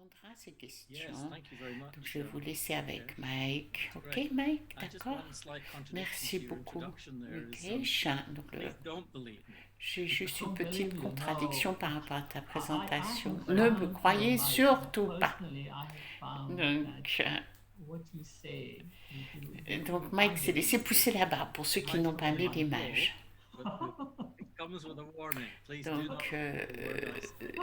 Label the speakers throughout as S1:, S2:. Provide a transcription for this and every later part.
S1: répondre à ces questions.
S2: Yes, thank you very
S1: Donc,
S2: much,
S1: je vais vous laisser avec
S2: Chair.
S1: Mike. Ok,
S2: Great.
S1: Mike,
S2: I just
S1: d'accord?
S2: one slight contradiction
S1: Merci
S2: to your
S1: beaucoup.
S2: introduction there is
S1: Mukesh. Donc,
S2: please don't believe me.
S1: j'ai juste une
S3: Don't believe
S1: petite
S3: you.
S1: contradiction
S3: No,
S1: par rapport à ta
S3: I
S1: présentation.
S3: haven't.
S1: Ne me croyez
S3: Mike,
S1: surtout pas.
S3: personally, I have found that
S1: Donc,
S3: what you say, you
S1: donc
S3: I
S1: Mike s'est laissé
S3: believe
S1: pousser là-bas pour ceux qui
S2: Might
S1: n'ont pas
S2: sound
S1: vu
S2: like a
S1: l'image.
S2: troll, but it comes with a warning. Please do not
S1: Donc,
S2: believe a word I say.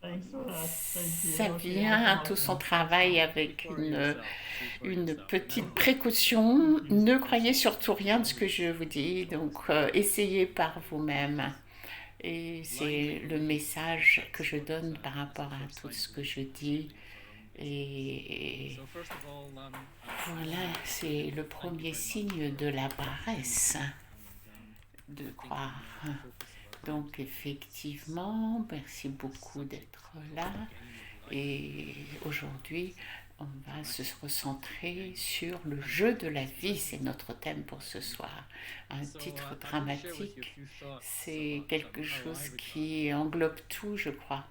S3: Thanks for that. Thank you.
S1: ça
S3: Okay, I
S1: vient
S3: can
S1: tout
S3: help
S1: son
S3: now.
S1: travail avec
S2: Speak for yourself. Speak for
S1: une
S2: yourself.
S1: petite précaution. Ne croyez surtout rien de ce que je vous dis. Donc, essayez par vous-même. Et c'est le message que je donne par rapport à tout ce que je dis. Et
S2: So first of all,
S1: voilà, c'est le premier signe de la paresse de croire. Donc effectivement, merci beaucoup d'être là. Et aujourd'hui, on va se recentrer sur le jeu de la vie. C'est notre thème pour ce soir. Un titre dramatique, c'est quelque chose qui englobe tout, je crois.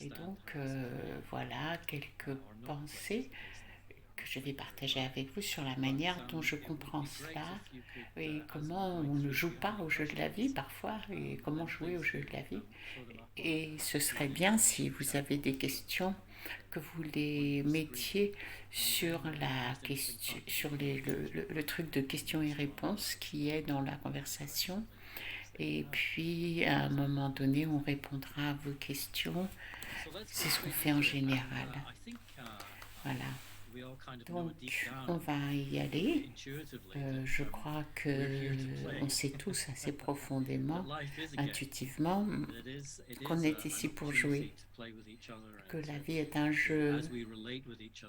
S1: Et donc, voilà quelques pensées que je vais partager avec vous sur la manière dont je comprends cela et comment on ne joue pas au jeu de la vie parfois et comment jouer au jeu de la vie. Et ce serait bien si vous avez des questions que vous les mettiez sur la question, sur le truc de questions et réponses qui est dans la conversation. Et puis, à un moment donné, on répondra à vos questions. C'est ce qu'on fait en général. Voilà. Donc, on va y aller. Je crois qu'on sait tous assez profondément, intuitivement, qu'on est ici pour jouer, que la vie est un jeu,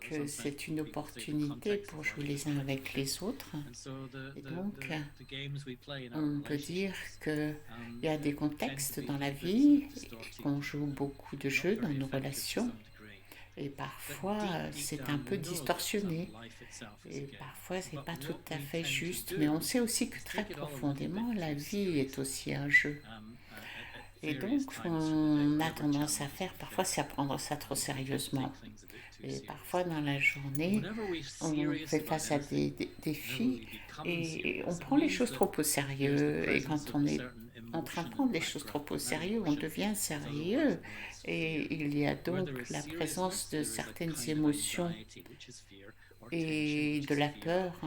S1: que c'est une opportunité pour jouer les uns avec les autres. Et donc, on peut dire qu'il y a des contextes dans la vie, qu'on joue beaucoup de jeux dans nos relations. Et parfois, c'est un peu distorsionné. Et parfois, c'est pas tout à fait juste. Mais on sait aussi que très profondément, la vie est aussi un jeu. Et donc, on a tendance à faire, parfois, c'est à prendre ça trop sérieusement. Et parfois, dans la journée, on fait face à des défis et on prend les choses trop au sérieux. Et quand on est en train de prendre les choses trop au sérieux, on devient sérieux. Et il y a donc la présence de certaines émotions et de la peur.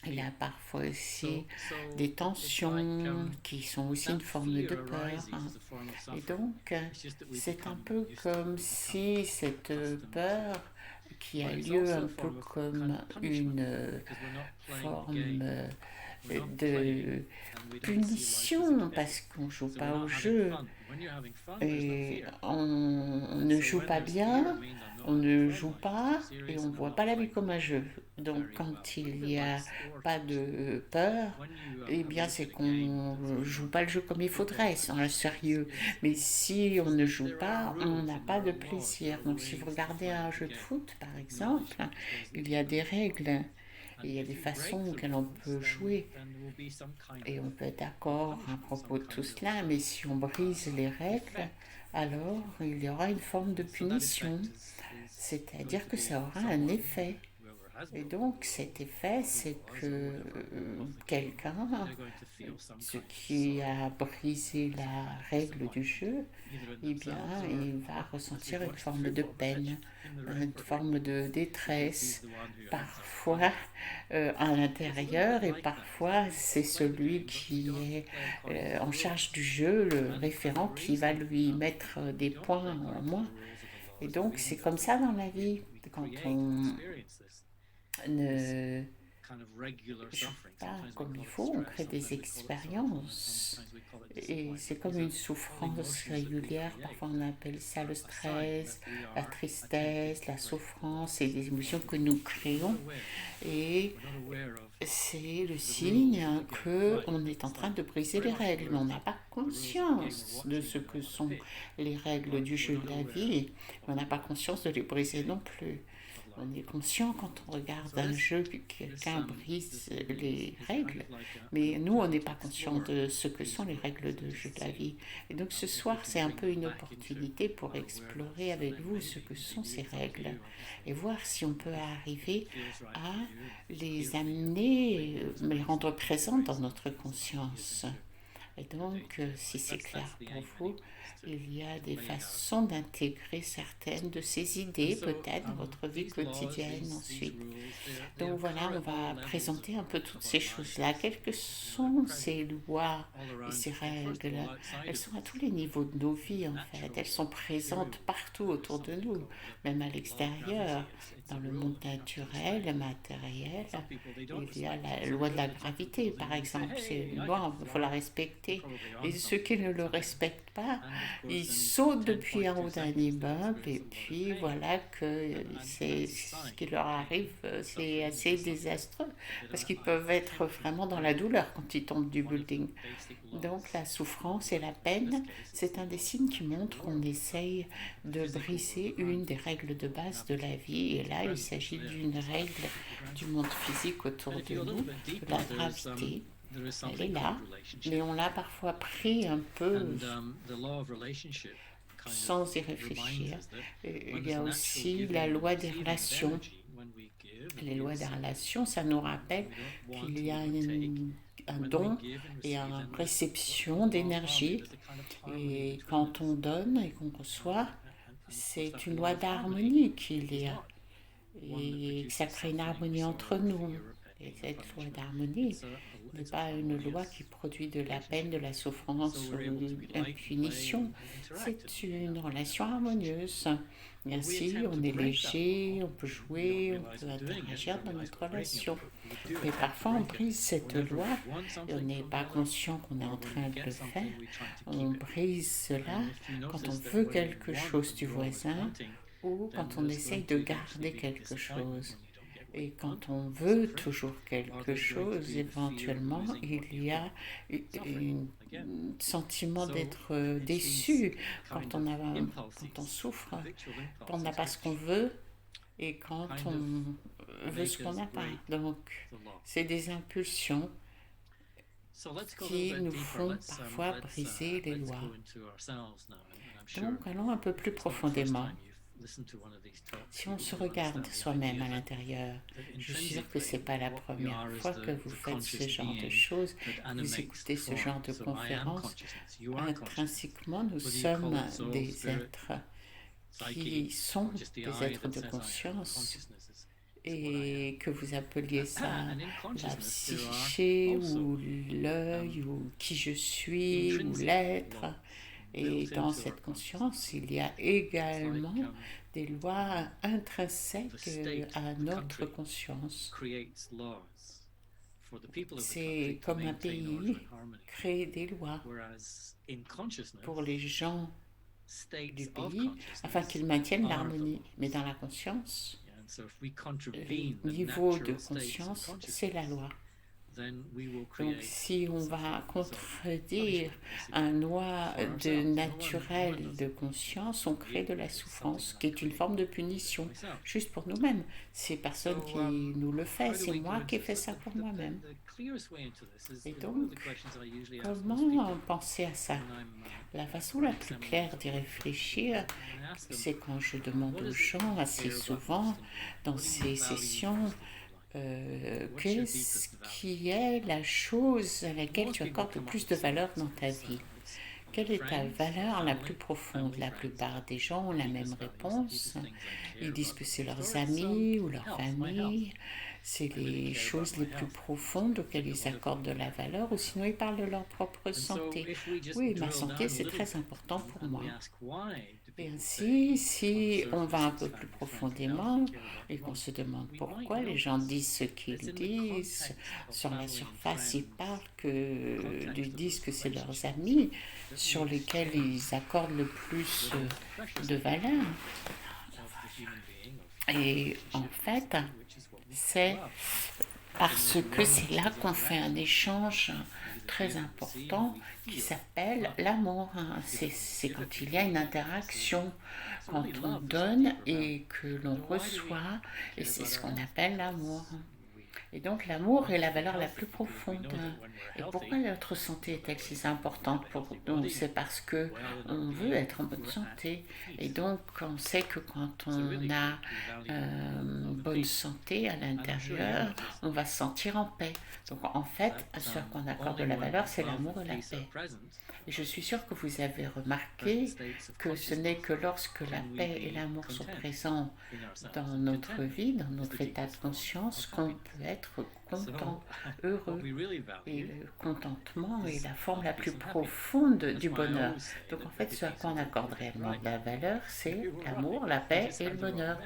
S1: Il y a parfois aussi des tensions qui sont aussi une forme de peur. Et donc, c'est un peu comme si cette peur qui a lieu un peu comme une forme de punition parce qu'on ne joue pas au jeu et on ne joue pas bien, on ne joue pas et on ne voit pas la vie comme un jeu. Donc quand il n'y a pas de peur, eh bien c'est qu'on ne joue pas le jeu comme il faudrait, c'est le sérieux. Mais si on ne joue pas, on n'a pas de plaisir. Donc si vous regardez un jeu de foot par exemple, il y a des règles. Et il y a des façons auxquelles on peut jouer. Et on peut être d'accord à propos de tout cela, mais si on brise les règles, alors il y aura une forme de punition. C'est-à-dire que ça aura un effet. Et donc cet effet, c'est que quelqu'un, ce qui a brisé la règle du jeu, eh bien, il va ressentir une forme de peine, une forme de détresse, parfois à l'intérieur, et parfois c'est celui qui est en charge du jeu, le référent, qui va lui mettre des points en moins. Et donc c'est comme ça dans la vie, quand on ne joue pas comme il faut, on crée des expériences. Et c'est comme une souffrance régulière, parfois on appelle ça le stress, la tristesse, la souffrance, et des émotions que nous créons. Et c'est le signe qu'on est en train de briser les règles, mais on n'a pas conscience de ce que sont les règles du jeu de la vie, mais on n'a pas conscience de les briser non plus. On est conscient quand on regarde un jeu que quelqu'un brise les règles, mais nous, on n'est pas conscient de ce que sont les règles de jeu de la vie. Et donc ce soir, c'est un peu une opportunité pour explorer avec vous ce que sont ces règles et voir si on peut arriver à les amener, les rendre présentes dans notre conscience. Et donc, si c'est clair pour vous, il y a des façons d'intégrer certaines de ces idées, peut-être, dans votre vie quotidienne ensuite. Donc voilà, on va présenter un peu toutes ces choses-là. Quelles que sont ces lois et ces règles? Elles sont à tous les niveaux de nos vies, en fait. Elles sont présentes partout autour de nous, même à l'extérieur. Dans le monde naturel et matériel, il y a la loi de la gravité, par exemple. C'est une loi, il faut la respecter. Et ceux qui ne le respectent pas, ils sautent depuis en haut d'un immeuble et puis voilà que c'est ce qui leur arrive, c'est assez désastreux parce qu'ils peuvent être vraiment dans la douleur quand ils tombent du building. Donc la souffrance et la peine, c'est un des signes qui montre qu'on essaye de briser une des règles de base de la vie. Et là, il s'agit d'une règle du monde physique autour de nous, de la gravité. Elle est là, mais on l'a parfois pris un peu sans y réfléchir. Il y a aussi la loi des relations. Les lois des relations, ça nous rappelle qu'il y a un don et une réception d'énergie. Et quand on donne et qu'on reçoit, c'est une loi d'harmonie qu'il y a. Et ça crée une harmonie entre nous. Et cette loi d'harmonie n'est pas une loi qui produit de la peine, de la souffrance ou de la punition. C'est une relation harmonieuse. Et ainsi, on est léger, on peut jouer, on peut interagir dans notre relation. Mais parfois, on brise cette loi et on n'est pas conscient qu'on est en train de le faire. On brise cela quand on veut quelque chose du voisin ou quand on essaye de garder quelque chose. Et quand on veut toujours quelque chose, éventuellement, il y a un sentiment d'être déçu quand on souffre, quand on n'a pas ce qu'on veut et quand on veut ce qu'on n'a pas. Donc, c'est des impulsions qui nous font parfois briser les lois. Donc, allons un peu plus profondément. Si on se regarde soi-même à l'intérieur, je suis sûre que ce n'est pas la première fois que vous faites ce genre de choses, que vous écoutez ce genre de conférences. Intrinsèquement, nous sommes des êtres qui sont des êtres de conscience et que vous appeliez ça la psyché ou l'œil ou qui je suis ou l'être. Et dans cette conscience, il y a également des lois intrinsèques à notre conscience. C'est comme un pays crée des lois pour les gens du pays afin qu'ils maintiennent l'harmonie. Mais dans la conscience, le niveau de conscience, c'est la loi. Donc, si on va contredire un loi naturel de conscience, on crée de la souffrance, qui est une forme de punition, juste pour nous-mêmes. C'est personne qui nous le fait, c'est moi qui ai fait ça pour moi-même. Et donc, comment penser à ça? La façon la plus claire d'y réfléchir, c'est quand je demande aux gens assez souvent dans ces sessions, qu'est-ce qui est la chose à laquelle tu accordes le plus de valeur dans ta vie? Quelle est ta valeur la plus profonde? La plupart des gens ont la même réponse. Ils disent que c'est leurs amis ou leur famille. C'est les choses les plus profondes auxquelles ils accordent de la valeur, ou sinon ils parlent de leur propre santé. Oui, ma santé, c'est très important pour moi. Et ainsi, si on va un peu plus profondément et qu'on se demande pourquoi les gens disent ce qu'ils disent, sur la surface, ils disent que c'est leurs amis sur lesquels ils accordent le plus de valeur. Et en fait, c'est parce que c'est là qu'on fait un échange très important qui s'appelle l'amour. C'est quand il y a une interaction, quand on donne et que l'on reçoit, et c'est ce qu'on appelle l'amour. Et donc l'amour est la valeur la plus profonde. Et pourquoi notre santé est-elle si importante pour nous? C'est parce que on veut être en bonne santé. Et donc on sait que quand on a bonne santé à l'intérieur, on va se sentir en paix. Donc en fait, ce à quoi on accorde de la valeur, c'est l'amour et la paix. Et je suis sûre que vous avez remarqué que ce n'est que lorsque la paix et l'amour sont présents dans notre vie, dans notre état de conscience, qu'on peut être content, heureux. Et le contentement est la forme la plus profonde du bonheur. Donc en fait, ce à quoi on accorde réellement de la valeur, c'est l'amour, la paix et le bonheur.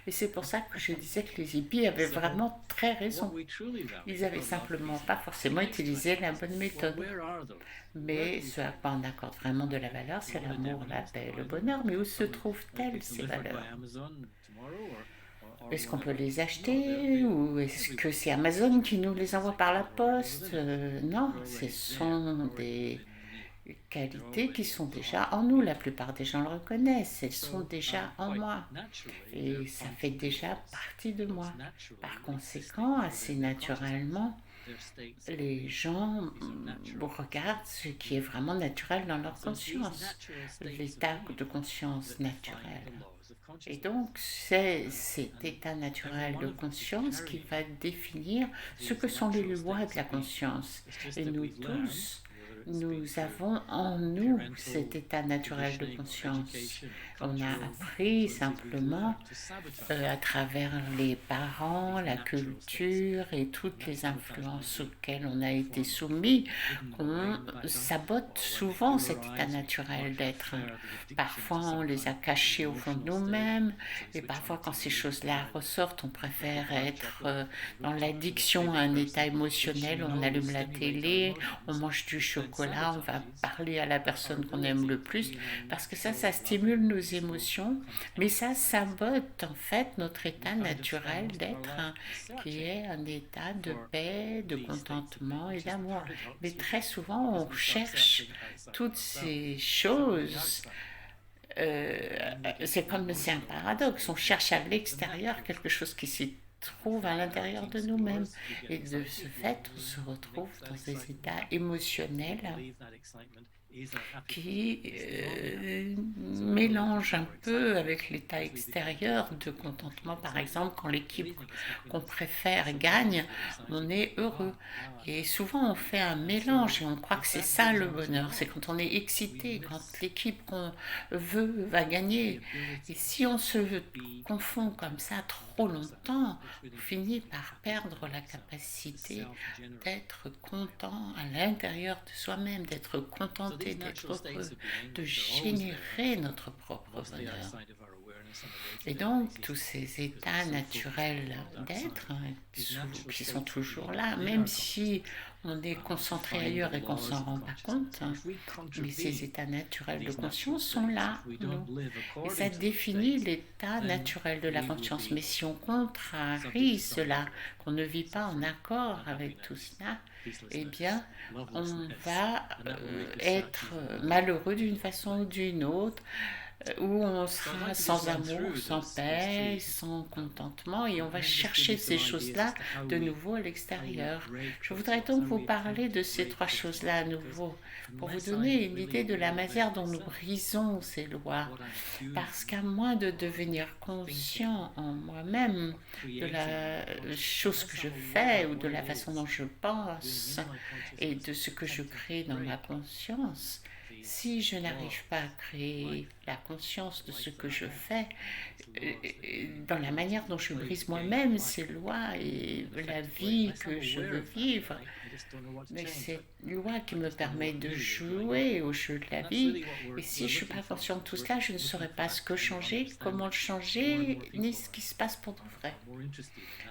S1: Et c'est pour ça que je disais que les hippies avaient vraiment très raison. Ils avaient simplement pas forcément utilisé la bonne méthode. Mais ce à quoi on accorde vraiment de la valeur, c'est l'amour, la paix et le bonheur. Mais où se trouvent-elles ces valeurs? Est-ce qu'on peut les acheter ou est-ce que c'est Amazon qui nous les envoie par la poste? Non, ce sont des qualités qui sont déjà en nous. La plupart des gens le reconnaissent. Elles sont déjà en moi. Et ça fait déjà partie de moi. Par conséquent, assez naturellement, les gens regardent ce qui est vraiment naturel dans leur conscience, l'état de conscience naturel. Et donc, c'est cet état naturel de conscience qui va définir ce que sont les lois de la conscience. Et nous tous, nous avons en nous cet état naturel de conscience. On a appris simplement à travers les parents, la culture et toutes les influences auxquelles on a été soumis, on sabote souvent cet état naturel d'être. Parfois, on les a cachés au fond de nous-mêmes, et parfois, quand ces choses-là ressortent, on préfère être dans l'addiction à un état émotionnel, on allume la télé, on mange du chocolat, on va parler à la personne qu'on aime le plus, parce que ça stimule nos émotions, mais ça sabote en fait notre état naturel d'être, qui est un état de paix, de contentement et d'amour. Mais très souvent, on cherche toutes ces choses. C'est un paradoxe. On cherche à l'extérieur quelque chose qui s'y trouve à l'intérieur de nous-mêmes. Et de ce fait, on se retrouve dans des états émotionnels qui mélange un peu avec l'état extérieur de contentement. Par exemple, quand l'équipe qu'on préfère gagne, on est heureux. Et souvent, on fait un mélange et on croit que c'est ça le bonheur. C'est quand on est excité, quand l'équipe qu'on veut va gagner. Et si on se confond comme ça trop longtemps, on finit par perdre la capacité d'être content à l'intérieur de soi-même, d'être contenté, d'être heureux, de générer notre propre bonheur. Et donc, tous ces états naturels d'être qui sont toujours là, même si on est concentré ailleurs et qu'on ne s'en rend pas compte, mais ces états naturels de conscience sont là, non? Et ça définit l'état naturel de la conscience. Mais si on contrarie cela, qu'on ne vit pas en accord avec tout cela, eh bien, on va être malheureux d'une façon ou d'une autre, où on sera sans amour, sans paix, sans contentement, et on va chercher ces choses-là de nouveau à l'extérieur. Je voudrais donc vous parler de ces trois choses-là à nouveau, pour vous donner une idée de la manière dont nous brisons ces lois. Parce qu'à moins de devenir conscient en moi-même de la chose que je fais ou de la façon dont je pense et de ce que je crée dans ma conscience, si je n'arrive pas à créer la conscience de ce que je fais, dans la manière dont je brise moi-même ces lois et la vie que je veux vivre, mais c'est une loi qui me permet de jouer au jeu de la vie. Et si je ne suis pas consciente de tout cela, je ne saurais pas ce que changer, comment le changer, ni ce qui se passe pour de vrai.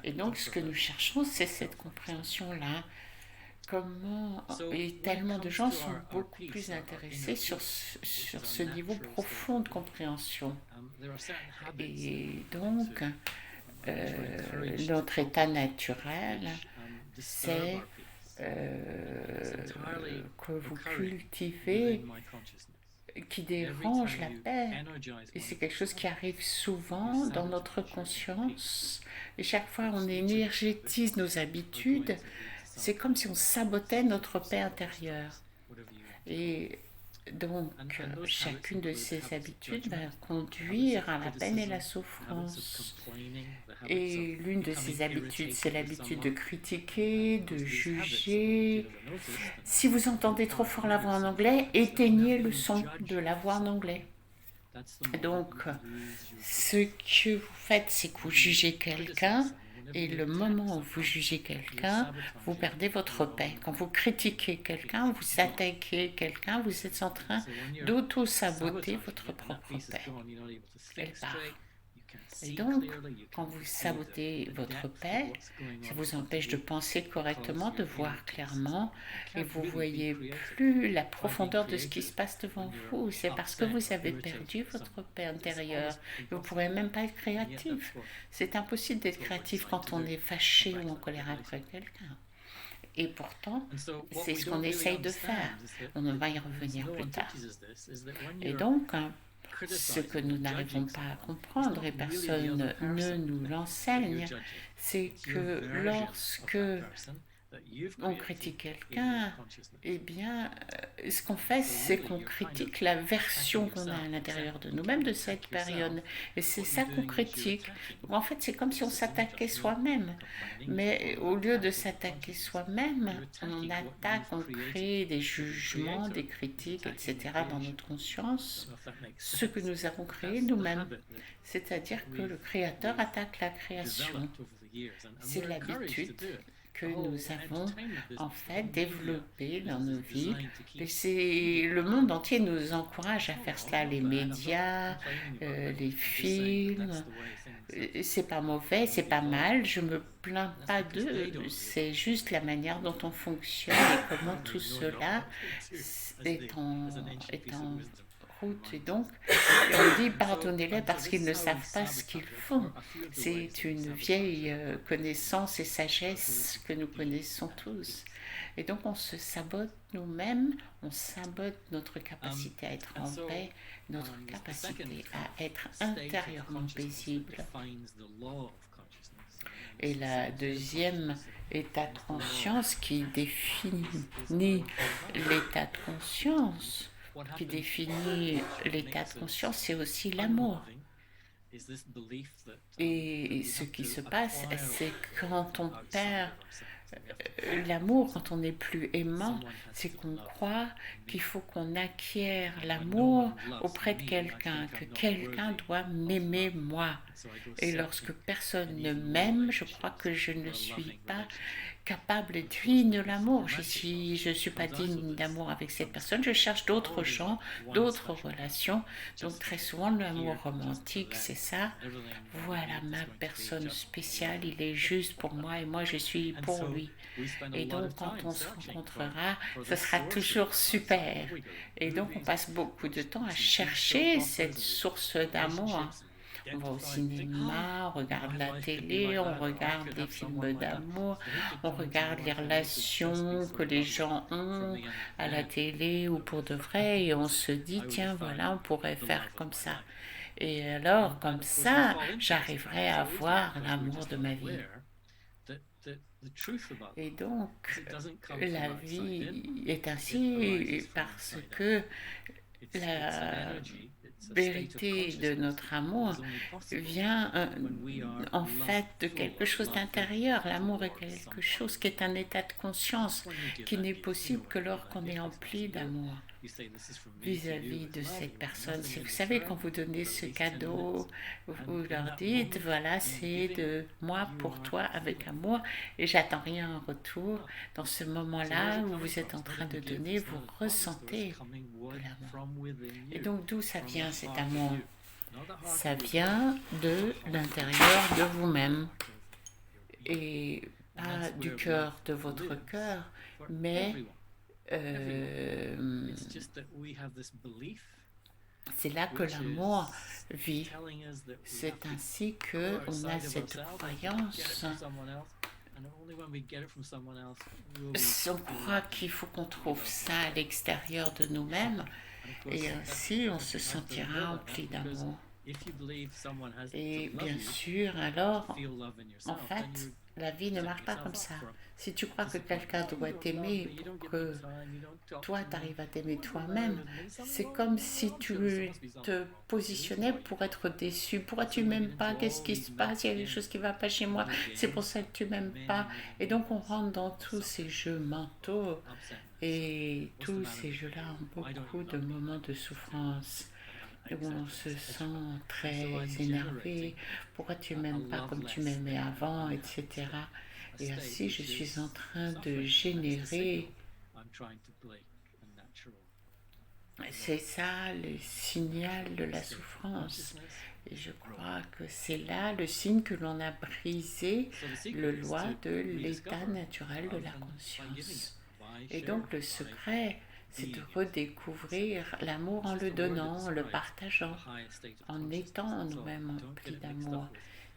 S1: Et donc, ce que nous cherchons, c'est cette compréhension-là. Comment et tellement de gens sont beaucoup plus intéressés sur ce niveau profond de compréhension. Et donc, notre état naturel c'est que vous cultivez, qui dérange la paix. Et c'est quelque chose qui arrive souvent dans notre conscience. Et chaque fois on énergétise nos habitudes, c'est comme si on sabotait notre paix intérieure. Et donc, chacune de ces habitudes va conduire à la peine et la souffrance. Et l'une de ces habitudes, c'est l'habitude de critiquer, de juger. Si vous entendez trop fort la voix en anglais, éteignez le son de la voix en anglais. Donc, ce que vous faites, c'est que vous jugez quelqu'un, et le moment où vous jugez quelqu'un, vous perdez votre paix. Quand vous critiquez quelqu'un, vous attaquez quelqu'un, vous êtes en train d'auto-saboter votre propre paix. Elle part. Et donc, quand vous sabotez votre paix, ça vous empêche de penser correctement, de voir clairement, et vous voyez plus la profondeur de ce qui se passe devant vous. C'est parce que vous avez perdu votre paix intérieure. Vous ne pourrez même pas être créatif. C'est impossible d'être créatif quand on est fâché ou en colère après quelqu'un. Et pourtant, c'est ce qu'on essaye de faire. On va y revenir plus tard. Et donc, ce que nous n'arrivons pas à comprendre, et personne ne nous l'enseigne, c'est que lorsque on critique quelqu'un, eh bien, ce qu'on fait, c'est qu'on critique la version qu'on a à l'intérieur de nous-mêmes de cette période. Et c'est ça qu'on critique. Donc, en fait, c'est comme si on s'attaquait soi-même. Mais au lieu de s'attaquer soi-même, on attaque, on crée des jugements, des critiques, etc. dans notre conscience, ce que nous avons créé nous-mêmes. C'est-à-dire que le Créateur attaque la création. C'est l'habitude que nous avons en fait développé dans nos vies. Et le monde entier nous encourage à faire cela, les médias, les films. C'est pas mauvais, c'est pas mal, je me plains pas d'eux, c'est juste la manière dont on fonctionne et comment tout cela est en route. Et donc, on dit pardonnez-les parce qu'ils ne savent pas ce qu'ils font. C'est une vieille connaissance et sagesse que nous connaissons tous. Et donc, on se sabote nous-mêmes, on sabote notre capacité à être en paix, notre capacité à être intérieurement paisible. Et la deuxième état de conscience qui définit l'état de conscience, c'est aussi l'amour. Et ce qui se passe, c'est quand on perd l'amour, quand on n'est plus aimant, c'est qu'on croit qu'il faut qu'on acquiert l'amour auprès de quelqu'un, que quelqu'un doit m'aimer moi. Et lorsque personne ne m'aime, je crois que je ne suis pas capable et digne de l'amour. Je suis pas digne d'amour avec cette personne, je cherche d'autres gens, d'autres relations. Donc très souvent l'amour romantique, c'est ça. Voilà ma personne spéciale, il est juste pour moi et moi je suis pour lui. Et donc quand on se rencontrera, ce sera toujours super. Et donc on passe beaucoup de temps à chercher cette source d'amour. On va au cinéma, on regarde la télé, on regarde des films d'amour, on regarde les relations que les gens ont à la télé ou pour de vrai et on se dit tiens voilà on pourrait faire comme ça. Et alors comme ça j'arriverai à avoir l'amour de ma vie. Et donc la vie est ainsi parce que la vérité de notre amour vient en fait de quelque chose d'intérieur. L'amour est quelque chose qui est un état de conscience qui n'est possible que lorsqu'on est empli d'amour vis-à-vis de cette personne. Si vous savez, quand vous donnez ce cadeau, vous leur dites, voilà, c'est de moi pour toi avec amour et j'attends rien en retour. Dans ce moment-là où vous êtes en train de donner, vous ressentez de l'amour. Et donc, d'où ça vient cet amour? Ça vient de l'intérieur de vous-même et pas du cœur de votre cœur, mais c'est là que l'amour vit. C'est ainsi qu'on a cette croyance On croit qu'il faut qu'on trouve ça à l'extérieur de nous-mêmes et ainsi on se sentira empli d'amour. Et bien sûr, alors, en fait, la vie ne marche pas comme ça. Si tu crois que quelqu'un doit t'aimer pour que toi, tu arrives à t'aimer toi-même, c'est comme si tu te positionnais pour être déçu. Pourquoi tu m'aimes pas? Qu'est-ce qui se passe? Il y a quelque chose qui ne va pas chez moi. C'est pour ça que tu m'aimes pas. Et donc, on rentre dans tous ces jeux mentaux. Et tous ces jeux-là ont beaucoup de moments de souffrance où on se sent très énervé. Pourquoi tu m'aimes pas comme tu m'aimais avant, etc. Et ainsi, je suis en train de générer. C'est ça le signal de la souffrance. Et je crois que c'est là le signe que l'on a brisé le loi de l'état naturel de la conscience. Et donc le secret, c'est de redécouvrir l'amour en le donnant, en le partageant, en étant en nous-mêmes emplis d'amour.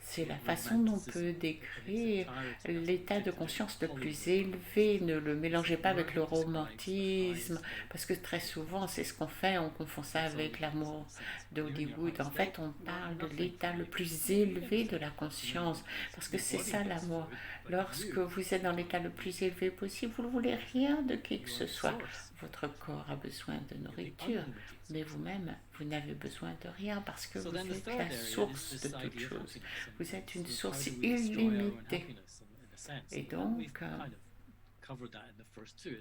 S1: C'est la façon dont on peut décrire l'état de conscience le plus élevé. Ne le mélangez pas avec le romantisme, parce que très souvent, c'est ce qu'on fait, on confond ça avec l'amour d'Hollywood. En fait, on parle de l'état le plus élevé de la conscience, parce que c'est ça l'amour. Lorsque vous êtes dans l'état le plus élevé possible, vous ne voulez rien de qui que ce soit. Votre corps a besoin de nourriture, mais vous-même, vous n'avez besoin de rien parce que vous êtes la source de toute chose. Vous êtes une source illimitée. Et donc,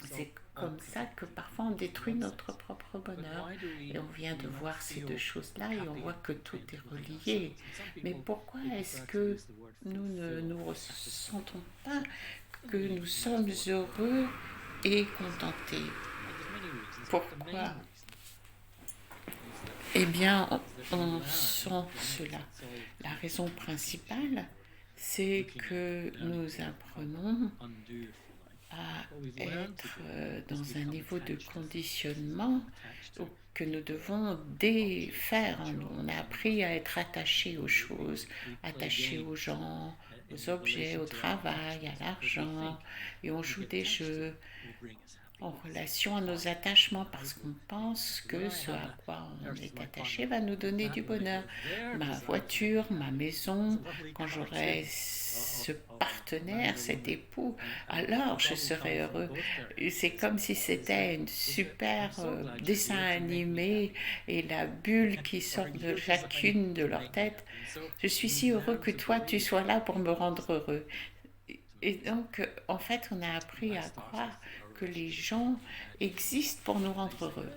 S1: c'est comme ça que parfois on détruit notre propre bonheur et on vient de voir ces deux choses-là et on voit que tout est relié. Mais pourquoi est-ce que nous ne nous ressentons pas que nous sommes heureux et contentés? Pourquoi? Eh bien, on sent cela. La raison principale, c'est que nous apprenons à être dans un niveau de conditionnement que nous devons défaire en nous. On a appris à être attaché aux choses, attaché aux gens, aux objets, au travail, à l'argent, et on joue des jeux en relation à nos attachements parce qu'on pense que ce à quoi on est attaché va nous donner du bonheur. Ma voiture, ma maison, quand j'aurai ce partenaire, cet époux, alors je serai heureux. C'est comme si c'était une super dessin animé et la bulle qui sort de chacune de leurs têtes. Je suis si heureux que toi tu sois là pour me rendre heureux. Et donc, en fait, on a appris à croire que les gens existent pour nous rendre heureux.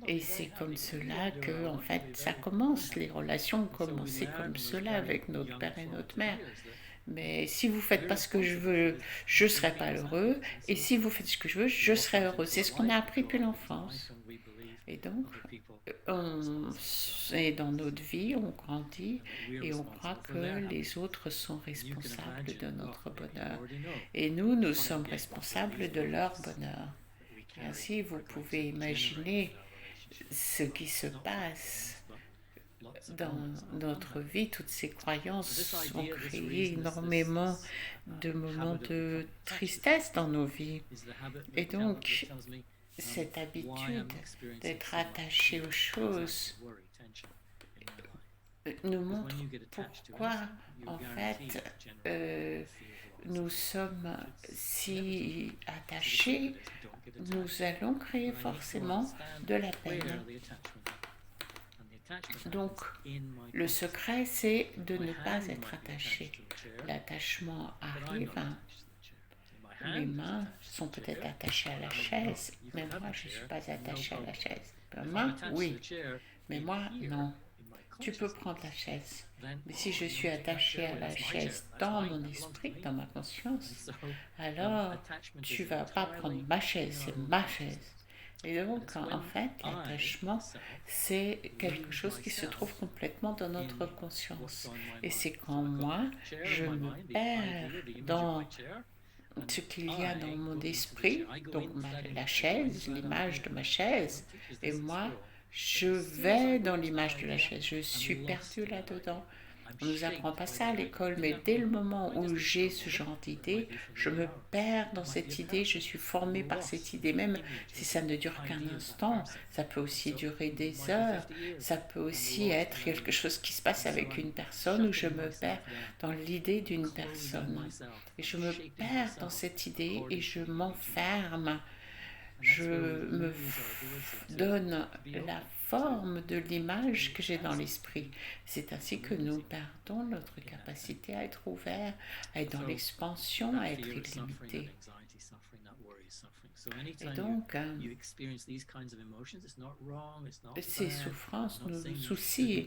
S1: Et c'est comme cela que, en fait, ça commence. Les relations ont commencé comme cela avec notre père et notre mère. Mais si vous ne faites pas ce que je veux, je ne serai pas heureux. Et si vous faites ce que je veux, je serai heureux. C'est ce qu'on a appris depuis l'enfance. Et donc, et dans notre vie, on grandit et on croit que les autres sont responsables de notre bonheur. Et nous sommes responsables de leur bonheur. Et ainsi, vous pouvez imaginer ce qui se passe dans notre vie. Toutes ces croyances ont créé énormément de moments de tristesse dans nos vies. Et donc, cette habitude d'être attaché aux choses nous montre pourquoi, en fait, nous sommes si attachés. Nous allons créer forcément de la peine. Donc, le secret, c'est de ne pas être attaché. L'attachement arrive. Mes mains sont peut-être attachées à la chaise, mais moi, je ne suis pas attachée à la chaise. Mes mains, oui, mais moi, non. Tu peux prendre la chaise, mais si je suis attachée à la chaise dans mon esprit, dans ma conscience, alors tu ne vas pas prendre ma chaise, c'est ma chaise. Et donc, en fait, l'attachement, c'est quelque chose qui se trouve complètement dans notre conscience. Et c'est quand moi, je me perds dans ce qu'il y a dans mon esprit, donc la chaise, l'image de ma chaise, et moi, je vais dans l'image de la chaise, je suis perdue là-dedans. On ne nous apprend pas ça à l'école, mais dès le moment où j'ai ce genre d'idée, je me perds dans cette idée, je suis formée par cette idée, même si ça ne dure qu'un instant, ça peut aussi durer des heures, ça peut aussi être quelque chose qui se passe avec une personne où je me perds dans l'idée d'une personne. Et je me perds dans cette idée et je m'enferme. Je me donne la forme de l'image que j'ai dans l'esprit. C'est ainsi que nous perdons notre capacité à être ouvert, à être dans l'expansion, à être illimité. Et donc, ces souffrances nous soucient.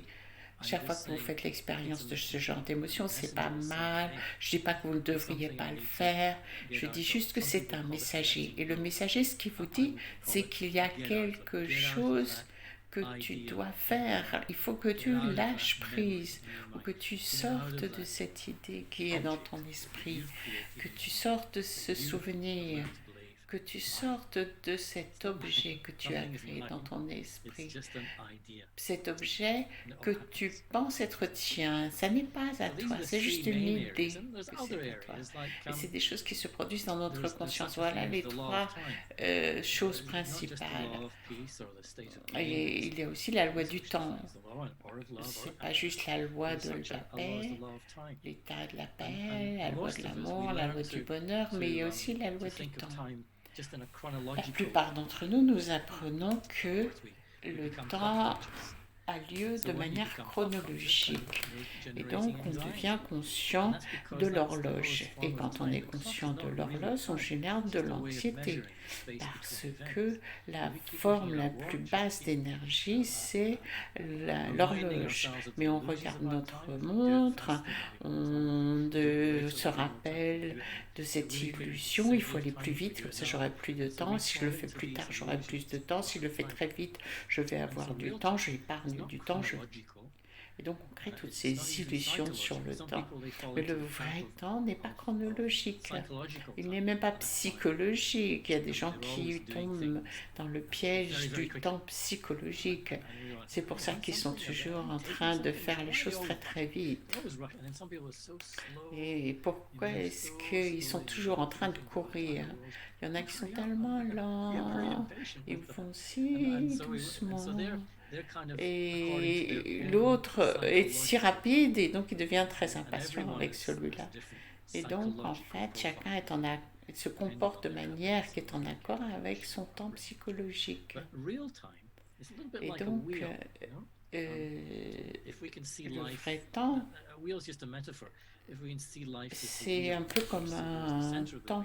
S1: Chaque fois que vous faites l'expérience de ce genre d'émotion, c'est pas mal. Je dis pas que vous ne devriez pas le faire. Je dis juste que c'est un messager. Et le messager, ce qu'il vous dit, c'est qu'il y a quelque chose que tu dois faire. Il faut que tu lâches prise ou que tu sortes de cette idée qui est dans ton esprit, que tu sortes de ce souvenir, que tu sortes de cet objet que tu as créé dans ton esprit. Cet objet que tu penses être tien, ça n'est pas à toi, c'est juste une idée que c'est à toi. Et c'est des choses qui se produisent dans notre conscience. Voilà les trois choses principales. Et il y a aussi la loi du temps. C'est pas juste la loi de la paix, l'état de la paix, la loi de l'amour, la loi du bonheur, mais il y a aussi la loi du temps. La plupart d'entre nous, nous apprenons que le temps a lieu de manière chronologique. Et donc, on devient conscient de l'horloge. Et quand on est conscient de l'horloge, on génère de l'anxiété. Parce que la forme la plus basse d'énergie, c'est l'horloge. Mais on regarde notre montre, on se rappelle de cette illusion, il faut aller plus vite, comme ça j'aurai plus de temps. Si je le fais plus tard, j'aurai plus de temps. Si je le fais très vite, je vais avoir du temps, j'épargne du temps. Et donc on crée toutes ces illusions sur le temps. Mais le vrai temps n'est pas chronologique. Il n'est même pas psychologique. Il y a des gens qui tombent dans le piège du temps psychologique. C'est pour ça qu'ils sont toujours en train de faire les choses très très vite. Et pourquoi est-ce qu'ils sont toujours en train de courir? Il y en a qui sont tellement lents, ils vont si doucement. Et l'autre est si rapide et donc il devient très impatient avec celui-là. Et donc en fait, chacun se comporte de manière qui est en accord avec son temps psychologique. Et donc, le vrai temps, c'est un peu comme un temps.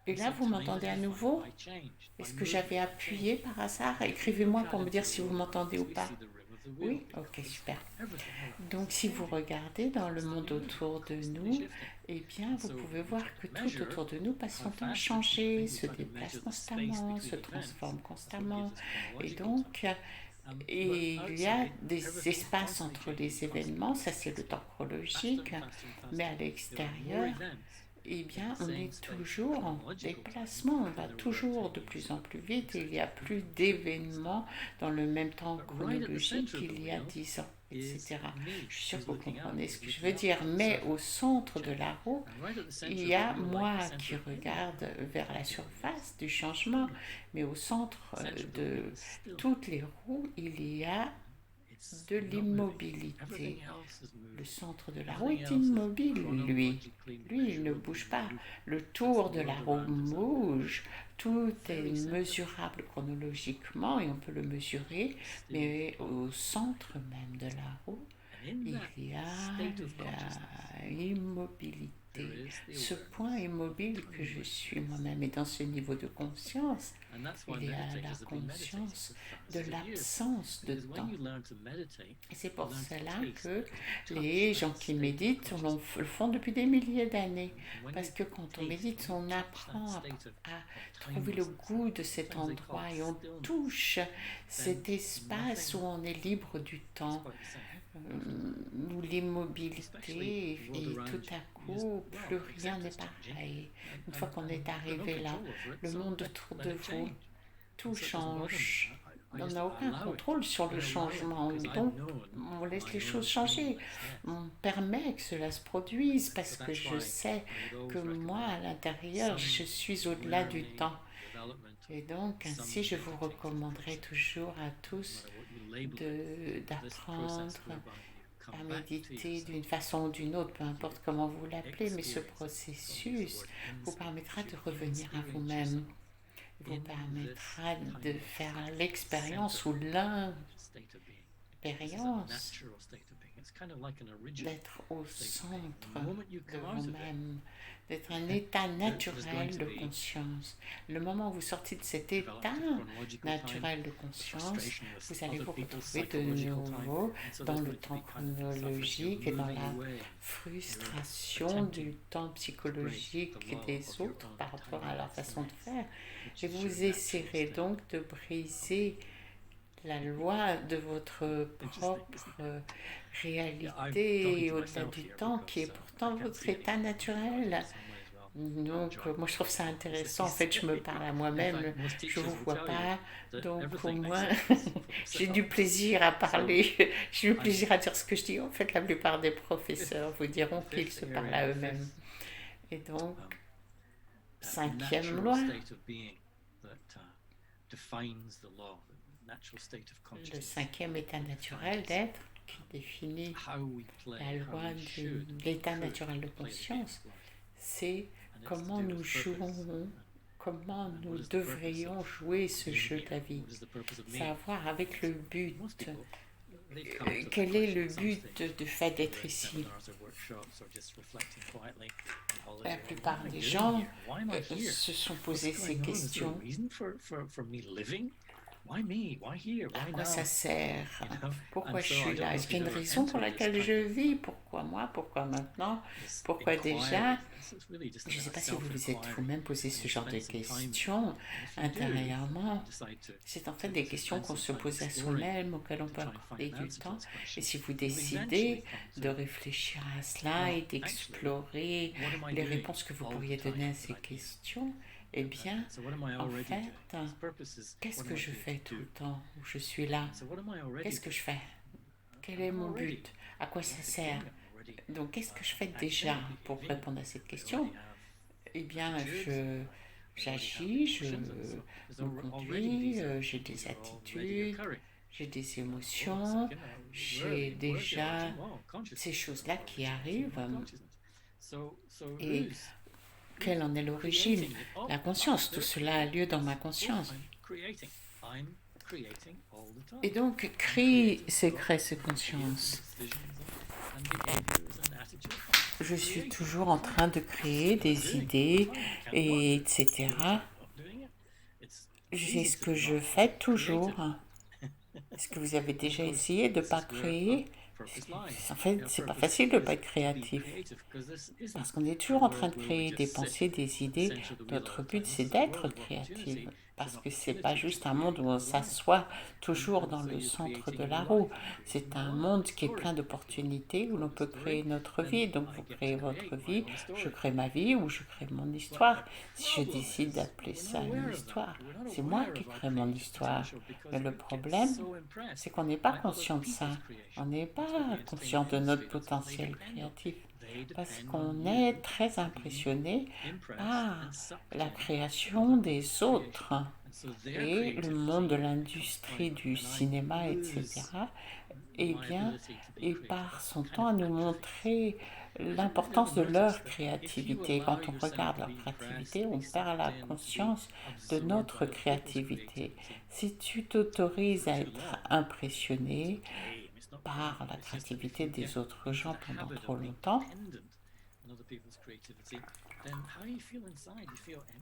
S1: Et là, vous m'entendez à nouveau? Est-ce que j'avais appuyé par hasard? Écrivez-moi pour me dire si vous m'entendez ou pas. Oui? Ok, super. Donc, si vous regardez dans le monde autour de nous, eh bien, vous pouvez voir que tout autour de nous passe son temps à changer, se déplace constamment, se transforme constamment. Et donc, il y a des espaces entre les événements, ça c'est le temps chronologique, mais à l'extérieur, eh bien, on est toujours en déplacement, on va toujours de plus en plus vite et il y a plus d'événements dans le même temps chronologique qu'il y a 10 ans, etc. Je suis sûre que vous comprenez ce que je veux dire, mais au centre de la roue, il y a moi qui regarde vers la surface du changement, mais au centre de toutes les roues, il y a de l'immobilité. Le centre de la roue est immobile, lui. Lui, il ne bouge pas. Le tour de la roue bouge. Tout est mesurable chronologiquement et on peut le mesurer, mais au centre même de la roue, il y a l'immobilité. Ce point immobile que je suis moi-même. Et dans ce niveau de conscience, il y a la conscience de l'absence de temps. Et c'est pour cela que les gens qui méditent le font depuis des milliers d'années. Parce que quand on médite, on apprend à trouver le goût de cet endroit et on touche cet espace où on est libre du temps, où l'immobilité et tout à coup, plus rien n'est pareil. Une fois qu'on est arrivé là, le monde autour de vous, tout change. on n'a aucun contrôle sur le changement, donc on laisse les choses changer. On permet que cela se produise parce que je sais que moi, à l'intérieur, je suis au-delà du temps. Et donc, ainsi, je vous recommanderais toujours à tous d'apprendre à méditer d'une façon ou d'une autre, peu importe comment vous l'appelez, mais ce processus vous permettra de revenir à vous-même, vous permettra de faire l'expérience ou l'expérience d'être au centre de vous-même, d'être un état naturel de conscience. Le moment où vous sortez de cet état naturel de conscience, vous allez vous retrouver de nouveau dans le temps chronologique et dans la frustration du temps psychologique des autres par rapport à leur façon de faire. Et vous essaierez donc de briser la loi de votre propre réalité au-delà du temps qui est pourtant votre état naturel. Donc, moi je trouve ça intéressant. En fait, je me parle à moi-même, je ne vous vois pas. Donc, au moins, j'ai du plaisir à parler, j'ai du plaisir à dire ce que je dis. En fait, la plupart des professeurs vous diront qu'ils se parlent à eux-mêmes. Et donc, cinquième loi. Le cinquième état naturel d'être qui définit la loi de l'état naturel de conscience, c'est comment nous jouons, comment nous devrions jouer ce jeu de la vie. C'est à voir avec le but. Quel est le but du fait d'être ici? La plupart des gens se sont posés ces questions. À quoi ça sert? Pourquoi je suis là? Est-ce qu'il y a une raison pour laquelle je vis? Pourquoi moi? Pourquoi maintenant? Pourquoi déjà? Je ne sais pas si vous vous êtes vous-même posé ce genre de questions intérieurement. C'est en fait des questions qu'on se pose à soi-même, auxquelles on peut accorder du temps. Et si vous décidez de réfléchir à cela et d'explorer les réponses que vous pourriez donner à ces questions, eh bien, en fait, qu'est-ce que je fais tout le temps où je suis là? Qu'est-ce que je fais? Quel est mon but? À quoi ça sert? Donc, qu'est-ce que je fais déjà pour répondre à cette question? Eh bien, j'agis, je me conduis, j'ai des attitudes, j'ai des émotions, j'ai déjà ces choses-là qui arrivent. Et quelle en est l'origine? La conscience. Tout cela a lieu dans ma conscience. Et donc, crée cette conscience. Je suis toujours en train de créer des idées, et etc. C'est ce que je fais toujours. Est-ce que vous avez déjà essayé de ne pas créer? En fait, c'est pas facile de ne pas être créatif. Parce qu'on est toujours en train de créer des pensées, des idées. Notre but, c'est d'être créatif. Parce que c'est pas juste un monde où on s'assoit toujours dans le centre de la roue. C'est un monde qui est plein d'opportunités où l'on peut créer notre vie. Donc vous créez votre vie, je crée ma vie ou je crée mon histoire. Si je décide d'appeler ça une histoire, c'est moi qui crée mon histoire. Mais le problème, c'est qu'on n'est pas conscient de ça. On n'est pas conscient de notre potentiel créatif. Parce qu'on est très impressionné par la création des autres et le monde de l'industrie du cinéma, etc. Eh bien, et par son temps à nous montrer l'importance de leur créativité. Quand on regarde leur créativité, on perd la conscience de notre créativité. Si tu t'autorises à être impressionné par la créativité des autres gens pendant trop longtemps,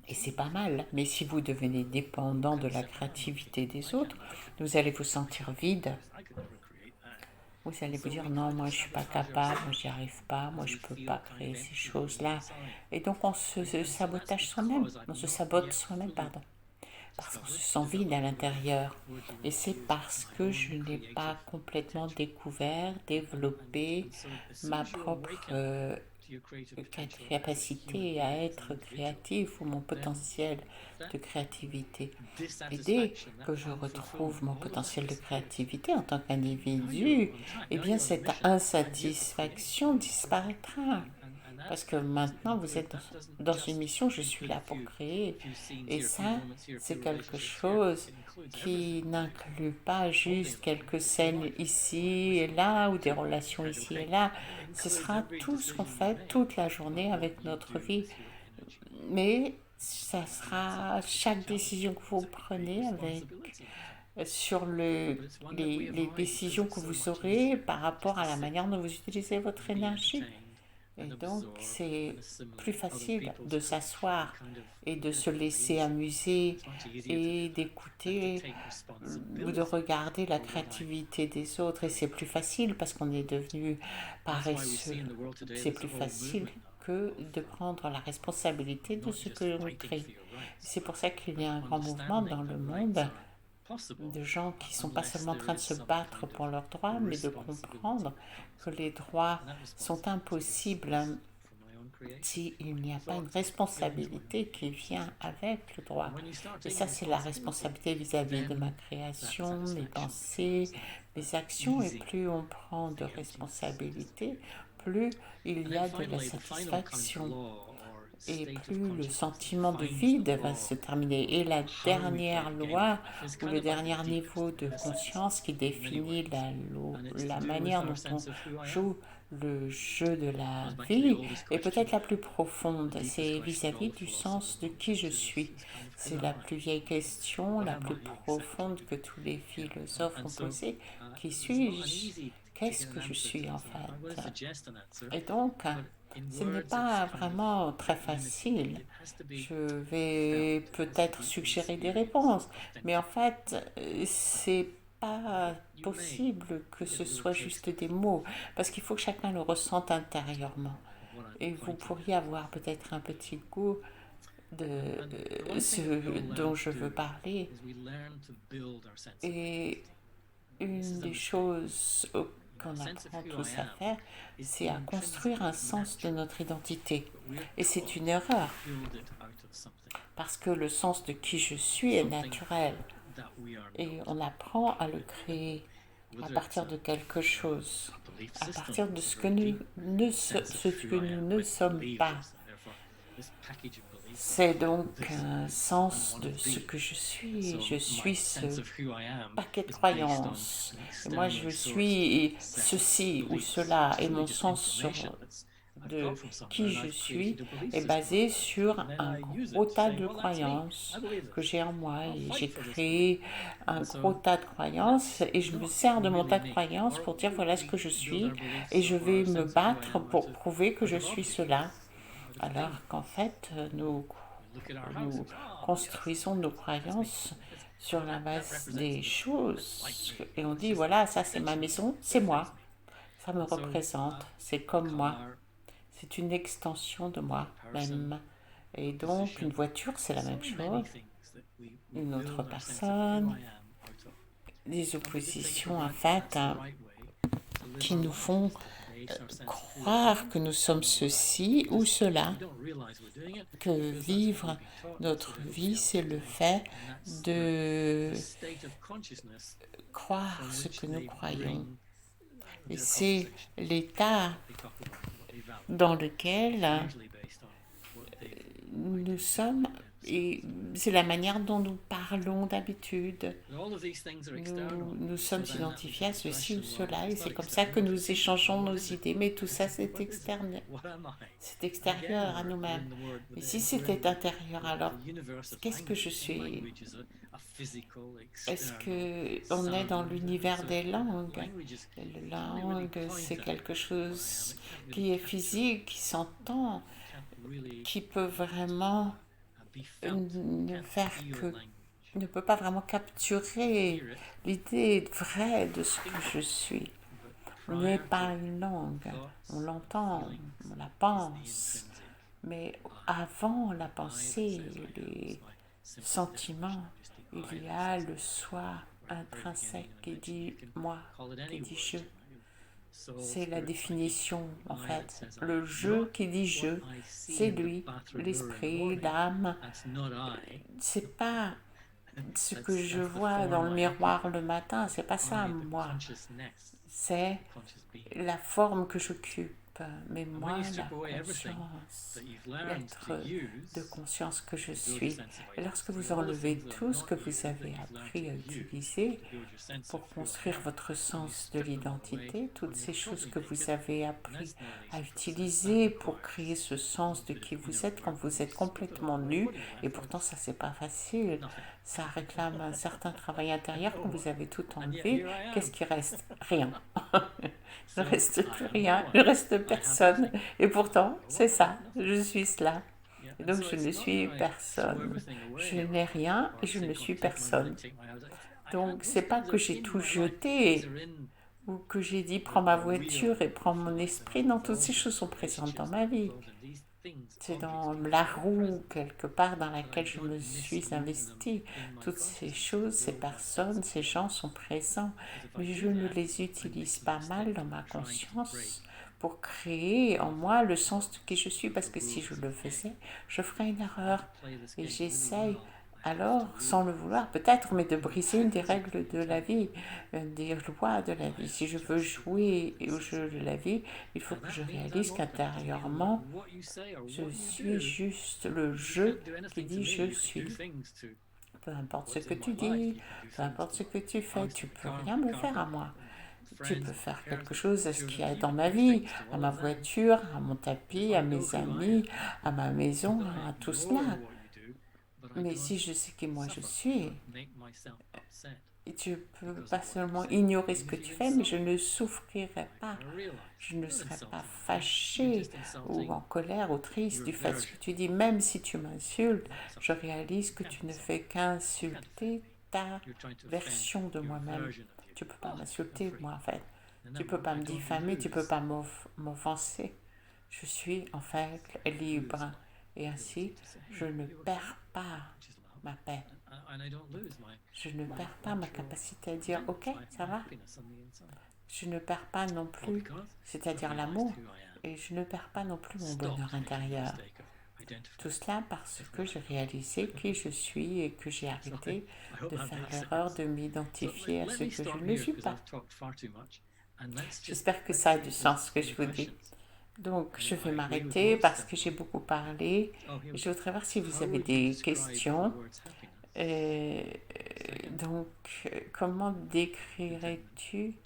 S1: et c'est pas mal, mais si vous devenez dépendant de la créativité des autres, vous allez vous sentir vide. Vous allez vous dire non, moi je suis pas capable, moi j'y arrive pas, moi je peux pas créer ces choses-là. Et donc on se sabotage soi-même, on se sabote soi-même, pardon. Parce qu'on se sent vide à l'intérieur. Et c'est parce que je n'ai pas complètement découvert, développé ma propre capacité à être créatif ou mon potentiel de créativité. Et dès que je retrouve mon potentiel de créativité en tant qu'individu, eh bien cette insatisfaction disparaîtra. Parce que maintenant, vous êtes dans une mission, je suis là pour créer. Et ça, c'est quelque chose qui n'inclut pas juste quelques scènes ici et là ou des relations ici et là. Ce sera tout ce qu'on fait toute la journée avec notre vie. Mais ça sera chaque décision que vous prenez avec sur les décisions que vous aurez par rapport à la manière dont vous utilisez votre énergie. Et donc, c'est plus facile de s'asseoir et de se laisser amuser et d'écouter ou de regarder la créativité des autres. Et c'est plus facile parce qu'on est devenu paresseux. C'est plus facile que de prendre la responsabilité de ce que l'on crée. C'est pour ça qu'il y a un grand mouvement dans le monde de gens qui ne sont pas seulement en train de se battre pour leurs droits, mais de comprendre que les droits sont impossibles s'il n'y a pas une responsabilité qui vient avec le droit. Et ça, c'est la responsabilité vis-à-vis de ma création, mes pensées, mes actions. Et plus on prend de responsabilité, plus il y a de la satisfaction. Et plus le sentiment de vide va se terminer. Et la dernière loi, ou le dernier niveau de conscience qui définit la manière dont on joue le jeu de la vie, est peut-être la plus profonde. C'est vis-à-vis du sens de qui je suis. C'est la plus vieille question, la plus profonde que tous les philosophes ont posée. Qui suis-je? Qu'est-ce que je suis en fait? Et donc, ce n'est pas vraiment très facile. Je vais peut-être suggérer des réponses, mais en fait, c'est pas possible que ce soit juste des mots, parce qu'il faut que chacun le ressente intérieurement. Et vous pourriez avoir peut-être un petit goût de ce dont je veux parler. Et une des choses qu'on apprend tous à faire, c'est à construire un sens de notre identité. Et c'est une erreur, parce que le sens de qui je suis est naturel. Et on apprend à le créer à partir de quelque chose, à partir de ce que nous ne sommes pas. C'est donc un sens de ce que je suis. Je suis ce paquet de croyances. Et moi, je suis ceci ou cela. Et mon sens de qui je suis est basé sur un gros tas de croyances que j'ai en moi. Et j'ai créé un gros tas de croyances et je me sers de mon tas de croyances pour dire voilà ce que je suis. Et je vais me battre pour prouver que je suis cela. Alors qu'en fait, nous construisons nos croyances sur la base des choses. Et on dit, voilà, ça c'est ma maison, c'est moi. Ça me représente, c'est comme moi. C'est une extension de moi-même. Et donc, une voiture, c'est la même chose. Une autre personne. Des oppositions, en fait, qui nous font croire que nous sommes ceci ou cela, que vivre notre vie, c'est le fait de croire ce que nous croyons. Et c'est l'état dans lequel nous sommes, et c'est la manière dont nous parlons d'habitude. Nous sommes identifiés à ceci ou cela, et c'est comme ça que nous échangeons nos idées. Mais tout ça, c'est externe. C'est extérieur à nous-mêmes. Et si c'était intérieur, alors qu'est-ce que je suis? Est-ce qu'on est dans l'univers des langues? La langue, c'est quelque chose qui est physique, qui s'entend, qui peut vraiment ne peut pas vraiment capturer l'idée vraie de ce que je suis. On n'est pas une langue, on l'entend, on la pense, mais avant la pensée, les sentiments, il y a le soi intrinsèque qui dit moi, qui dit je.
S3: C'est la définition, en fait.
S1: Le je qui dit je, c'est lui, l'esprit, l'âme. C'est pas ce que je vois dans le miroir le matin, c'est pas ça, moi. C'est la forme que j'occupe. Mais moi, la conscience, l'être de conscience que je suis. Et lorsque vous enlevez tout ce que vous avez appris à utiliser pour construire votre sens de l'identité, toutes ces choses que vous avez appris à utiliser pour créer ce sens de qui vous êtes quand vous êtes complètement nu, et pourtant ça c'est pas facile, ça réclame un certain travail intérieur. Quand vous avez tout enlevé, qu'est-ce qui reste? Rien. Il ne reste plus rien, il ne reste personne. Et pourtant, c'est ça, je suis cela. Et donc je ne suis personne. Je n'ai rien et je ne suis personne. Donc c'est pas que j'ai tout jeté ou que j'ai dit prends ma voiture et prends mon esprit. Non, toutes ces choses sont présentes dans ma vie. C'est dans la roue, quelque part, dans laquelle je me suis investie. Toutes ces choses, ces personnes, ces gens sont présents, mais je ne les utilise pas mal dans ma conscience pour créer en moi le sens de qui je suis, parce que si je le faisais, je ferais une erreur. Et j'essaye alors, sans le vouloir peut-être, mais de briser une des règles de la vie, des lois de la vie. Si je veux jouer au jeu de la vie, il faut que je réalise qu'intérieurement, je suis juste le jeu qui dit je suis. Peu importe ce que tu dis, peu importe ce que tu fais, tu peux rien me faire à moi. Tu peux faire quelque chose à ce qu'il y a dans ma vie, à ma voiture, à mon tapis, à mes amis, à ma maison, à tout cela. Mais si je sais qui moi je suis, tu peux pas seulement ignorer ce que tu fais, mais je ne souffrirai pas. Je ne serai pas fâchée ou en colère ou triste du fait de ce que tu dis. Même si tu m'insultes, je réalise que tu ne fais qu'insulter ta version de moi-même. Tu peux pas m'insulter, moi, en fait. Tu peux pas me diffamer, tu peux pas m'offenser. Je suis, en fait, libre. Et ainsi, je ne perds pas ma paix. Je ne perds pas ma capacité à dire « Ok, ça va ». Je ne perds pas non plus, c'est-à-dire l'amour, et je ne perds pas non plus mon bonheur intérieur. Tout cela parce que j'ai réalisé qui je suis et que j'ai arrêté de faire l'erreur de m'identifier à ce que je ne suis pas. J'espère que ça a du sens ce que je vous dis. Donc, je vais m'arrêter parce que j'ai beaucoup parlé. Je voudrais voir si vous avez des questions. Donc, comment décrirais-tu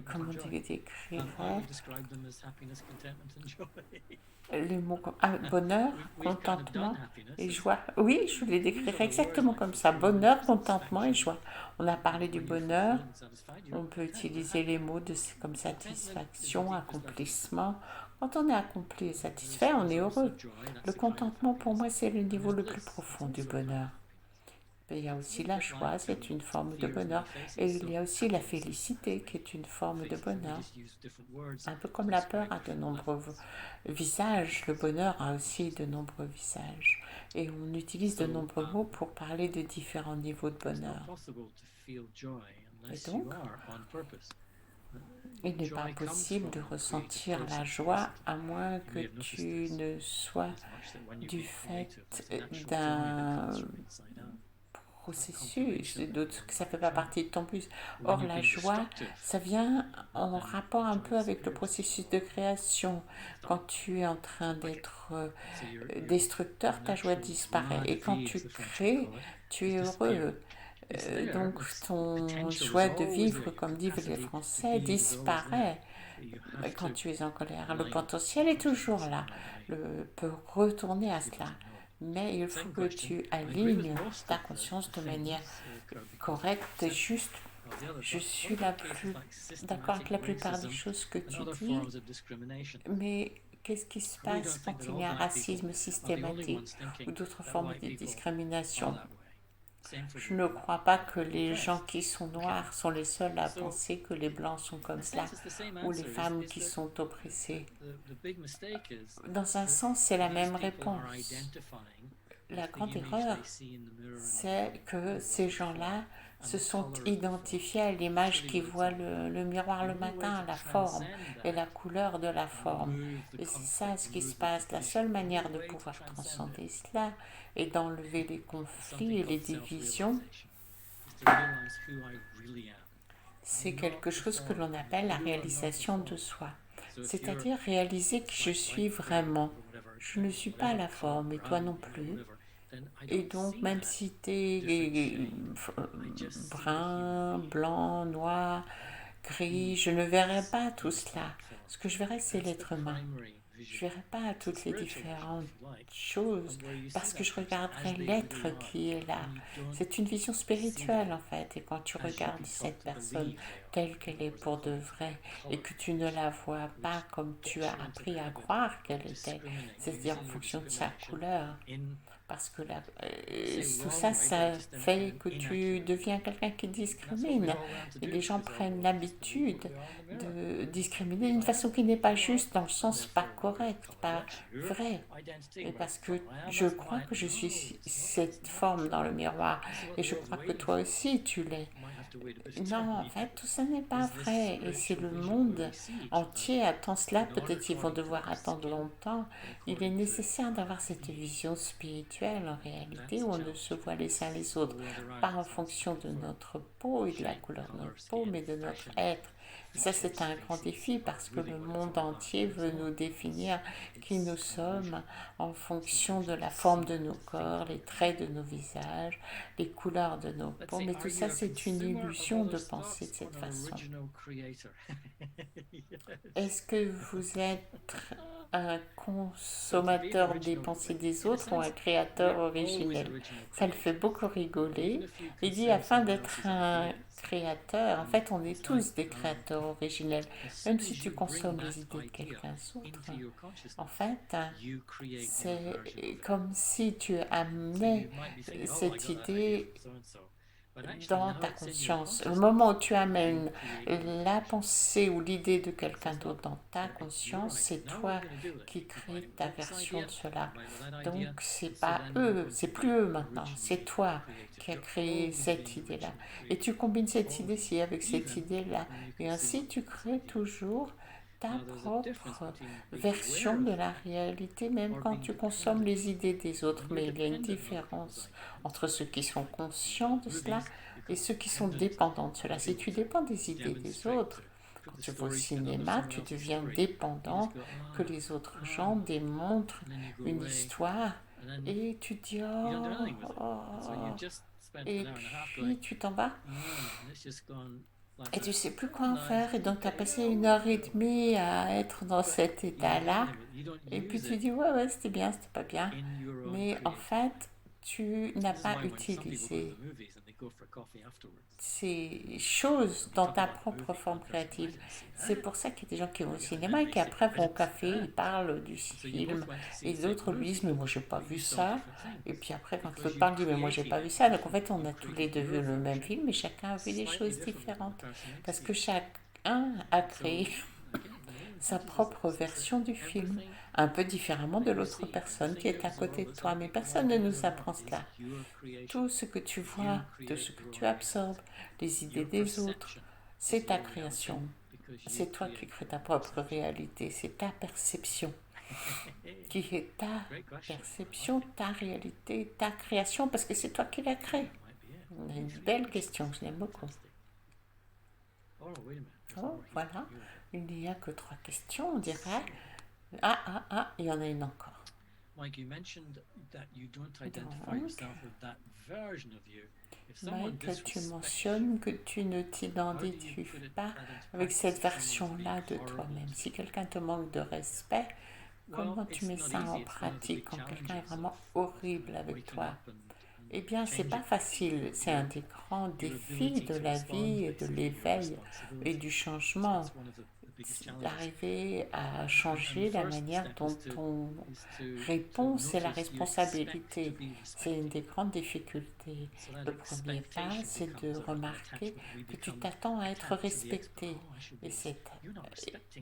S1: comment tu décrirais les mots bonheur, contentement et joie? Oui, je les décrirais exactement comme ça. Bonheur, contentement et joie. On a parlé du bonheur. On peut utiliser les mots comme satisfaction, accomplissement. Quand on est accompli et satisfait, on est heureux. Le contentement, pour moi, c'est le niveau le plus profond du bonheur. Il y a aussi la joie, c'est une forme de bonheur. Et il y a aussi la félicité, qui est une forme de bonheur. Un peu comme la peur a de nombreux visages, le bonheur a aussi de nombreux visages. Et on utilise de nombreux mots pour parler de différents niveaux de bonheur. Et donc, il n'est pas possible de ressentir la joie à moins que tu ne sois du fait d'un processus, que ça ne fait pas partie de ton but. Or, la joie, ça vient en rapport un peu avec le processus de création. Quand tu es en train d'être destructeur, ta joie disparaît. Et quand tu crées, tu es heureux. Donc, ton joie de vivre, comme disent les Français, disparaît quand tu es en colère. Le potentiel est toujours là, peut retourner à cela. Mais il faut que tu alignes ta conscience de manière correcte et juste. Je suis d'accord avec la plupart des choses que tu dis, mais qu'est-ce qui se passe quand il y a un racisme systématique ou d'autres formes de discrimination? Je ne crois pas que les gens qui sont noirs sont les seuls à penser que les blancs sont comme cela, ou les femmes qui sont oppressées. Dans un sens, c'est la même réponse. la grande erreur, c'est que ces gens-là se sont identifiés à l'image qu'ils voient le miroir le matin, la forme et la couleur de la forme. Et c'est ça ce qui se passe. La seule manière de pouvoir transcender cela et d'enlever les conflits et les divisions, c'est quelque chose que l'on appelle la réalisation de soi. C'est-à-dire réaliser qui je suis vraiment. Je ne suis pas la forme et toi non plus. Et donc, même si tu es brun, blanc, noir, gris, je ne verrai pas tout cela. Ce que je verrai, c'est l'être humain. Je ne verrai pas toutes les différentes choses parce que je regarderai l'être qui est là. C'est une vision spirituelle en fait. Et quand tu regardes cette personne telle qu'elle est pour de vrai et que tu ne la vois pas comme tu as appris à croire qu'elle était, c'est-à-dire en fonction de sa couleur, parce que tout ça, ça fait que tu deviens quelqu'un qui discrimine. Et les gens prennent l'habitude de discriminer d'une façon qui n'est pas juste, dans le sens pas correct, pas vrai. Et parce que je crois que je suis cette forme dans le miroir, et je crois que toi aussi tu l'es. Non, en fait, tout ça n'est pas vrai. Et si le monde entier attend cela, peut-être qu'ils vont devoir attendre longtemps. Il est nécessaire d'avoir cette vision spirituelle en réalité, où on ne se voit les uns les autres, pas en fonction de notre peau et de la couleur de notre peau, mais de notre être. Et ça, c'est un grand défi parce que le monde entier veut nous définir qui nous sommes en fonction de la forme de nos corps, les traits de nos visages, les couleurs de nos peaux. Mais tout ça, c'est une illusion de penser de cette façon. Est-ce que vous êtes un consommateur des pensées des autres ou un créateur originel? Ça le fait beaucoup rigoler. Il dit, afin d'être un créateur, en fait, on est tous des créateurs originels. Même si tu consommes les idées de quelqu'un d'autre, en fait, c'est comme si tu amenais cette idée dans ta conscience. Au moment où tu amènes la pensée ou l'idée de quelqu'un d'autre dans ta conscience, c'est toi qui crée ta version de cela. Donc c'est pas eux, c'est plus eux maintenant, c'est toi qui as créé cette idée-là. Et tu combines cette idée-ci avec cette idée-là. Et ainsi tu crées toujours ta propre version de la réalité, même quand tu consommes les idées des autres. Mais il y a une différence entre ceux qui sont conscients de cela et ceux qui sont dépendants de cela. Si tu dépends des idées des autres, quand tu vas au cinéma, tu deviens dépendant que les autres gens démontrent une histoire et tu dis et puis tu t'en vas et tu sais plus quoi en faire et donc tu as passé 1 heure et demie à être dans cet état-là et puis tu dis ouais c'était bien, c'était pas bien, mais en fait tu n'as pas utilisé ces choses dans ta propre forme créative. C'est pour ça qu'il y a des gens qui vont au cinéma et qui après vont au café, ils parlent du film et d'autres lui disent mais moi j'ai pas vu ça, et puis après quand l'autre parle dit mais moi j'ai pas vu ça. Donc en fait on a tous les deux vu le même film mais chacun a vu des choses différentes parce que chacun a créé sa propre version du film, un peu différemment de l'autre personne qui est à côté de toi. Mais personne ne nous apprend cela. Tout ce que tu vois, tout ce que tu absorbes, les idées des autres, c'est ta création. C'est toi qui crées ta propre réalité, c'est ta perception qui est ta perception, ta réalité, ta création, parce que c'est toi qui l'as créée. Une belle question, je l'aime beaucoup. Oh, voilà. Il n'y a que 3 questions, on dirait. Il y en a une encore. Mike, tu mentionnes que tu ne t'identifies pas avec cette version-là de toi-même. Si quelqu'un te manque de respect, comment tu mets ça en pratique quand quelqu'un est vraiment horrible avec toi? Eh bien, c'est pas facile. C'est un des grands défis de la vie et de l'éveil et du changement. d'arriver à changer la manière dont on répond, c'est la responsabilité. C'est une des grandes difficultés. Le premier pas, c'est de remarquer que tu t'attends à être respecté. Et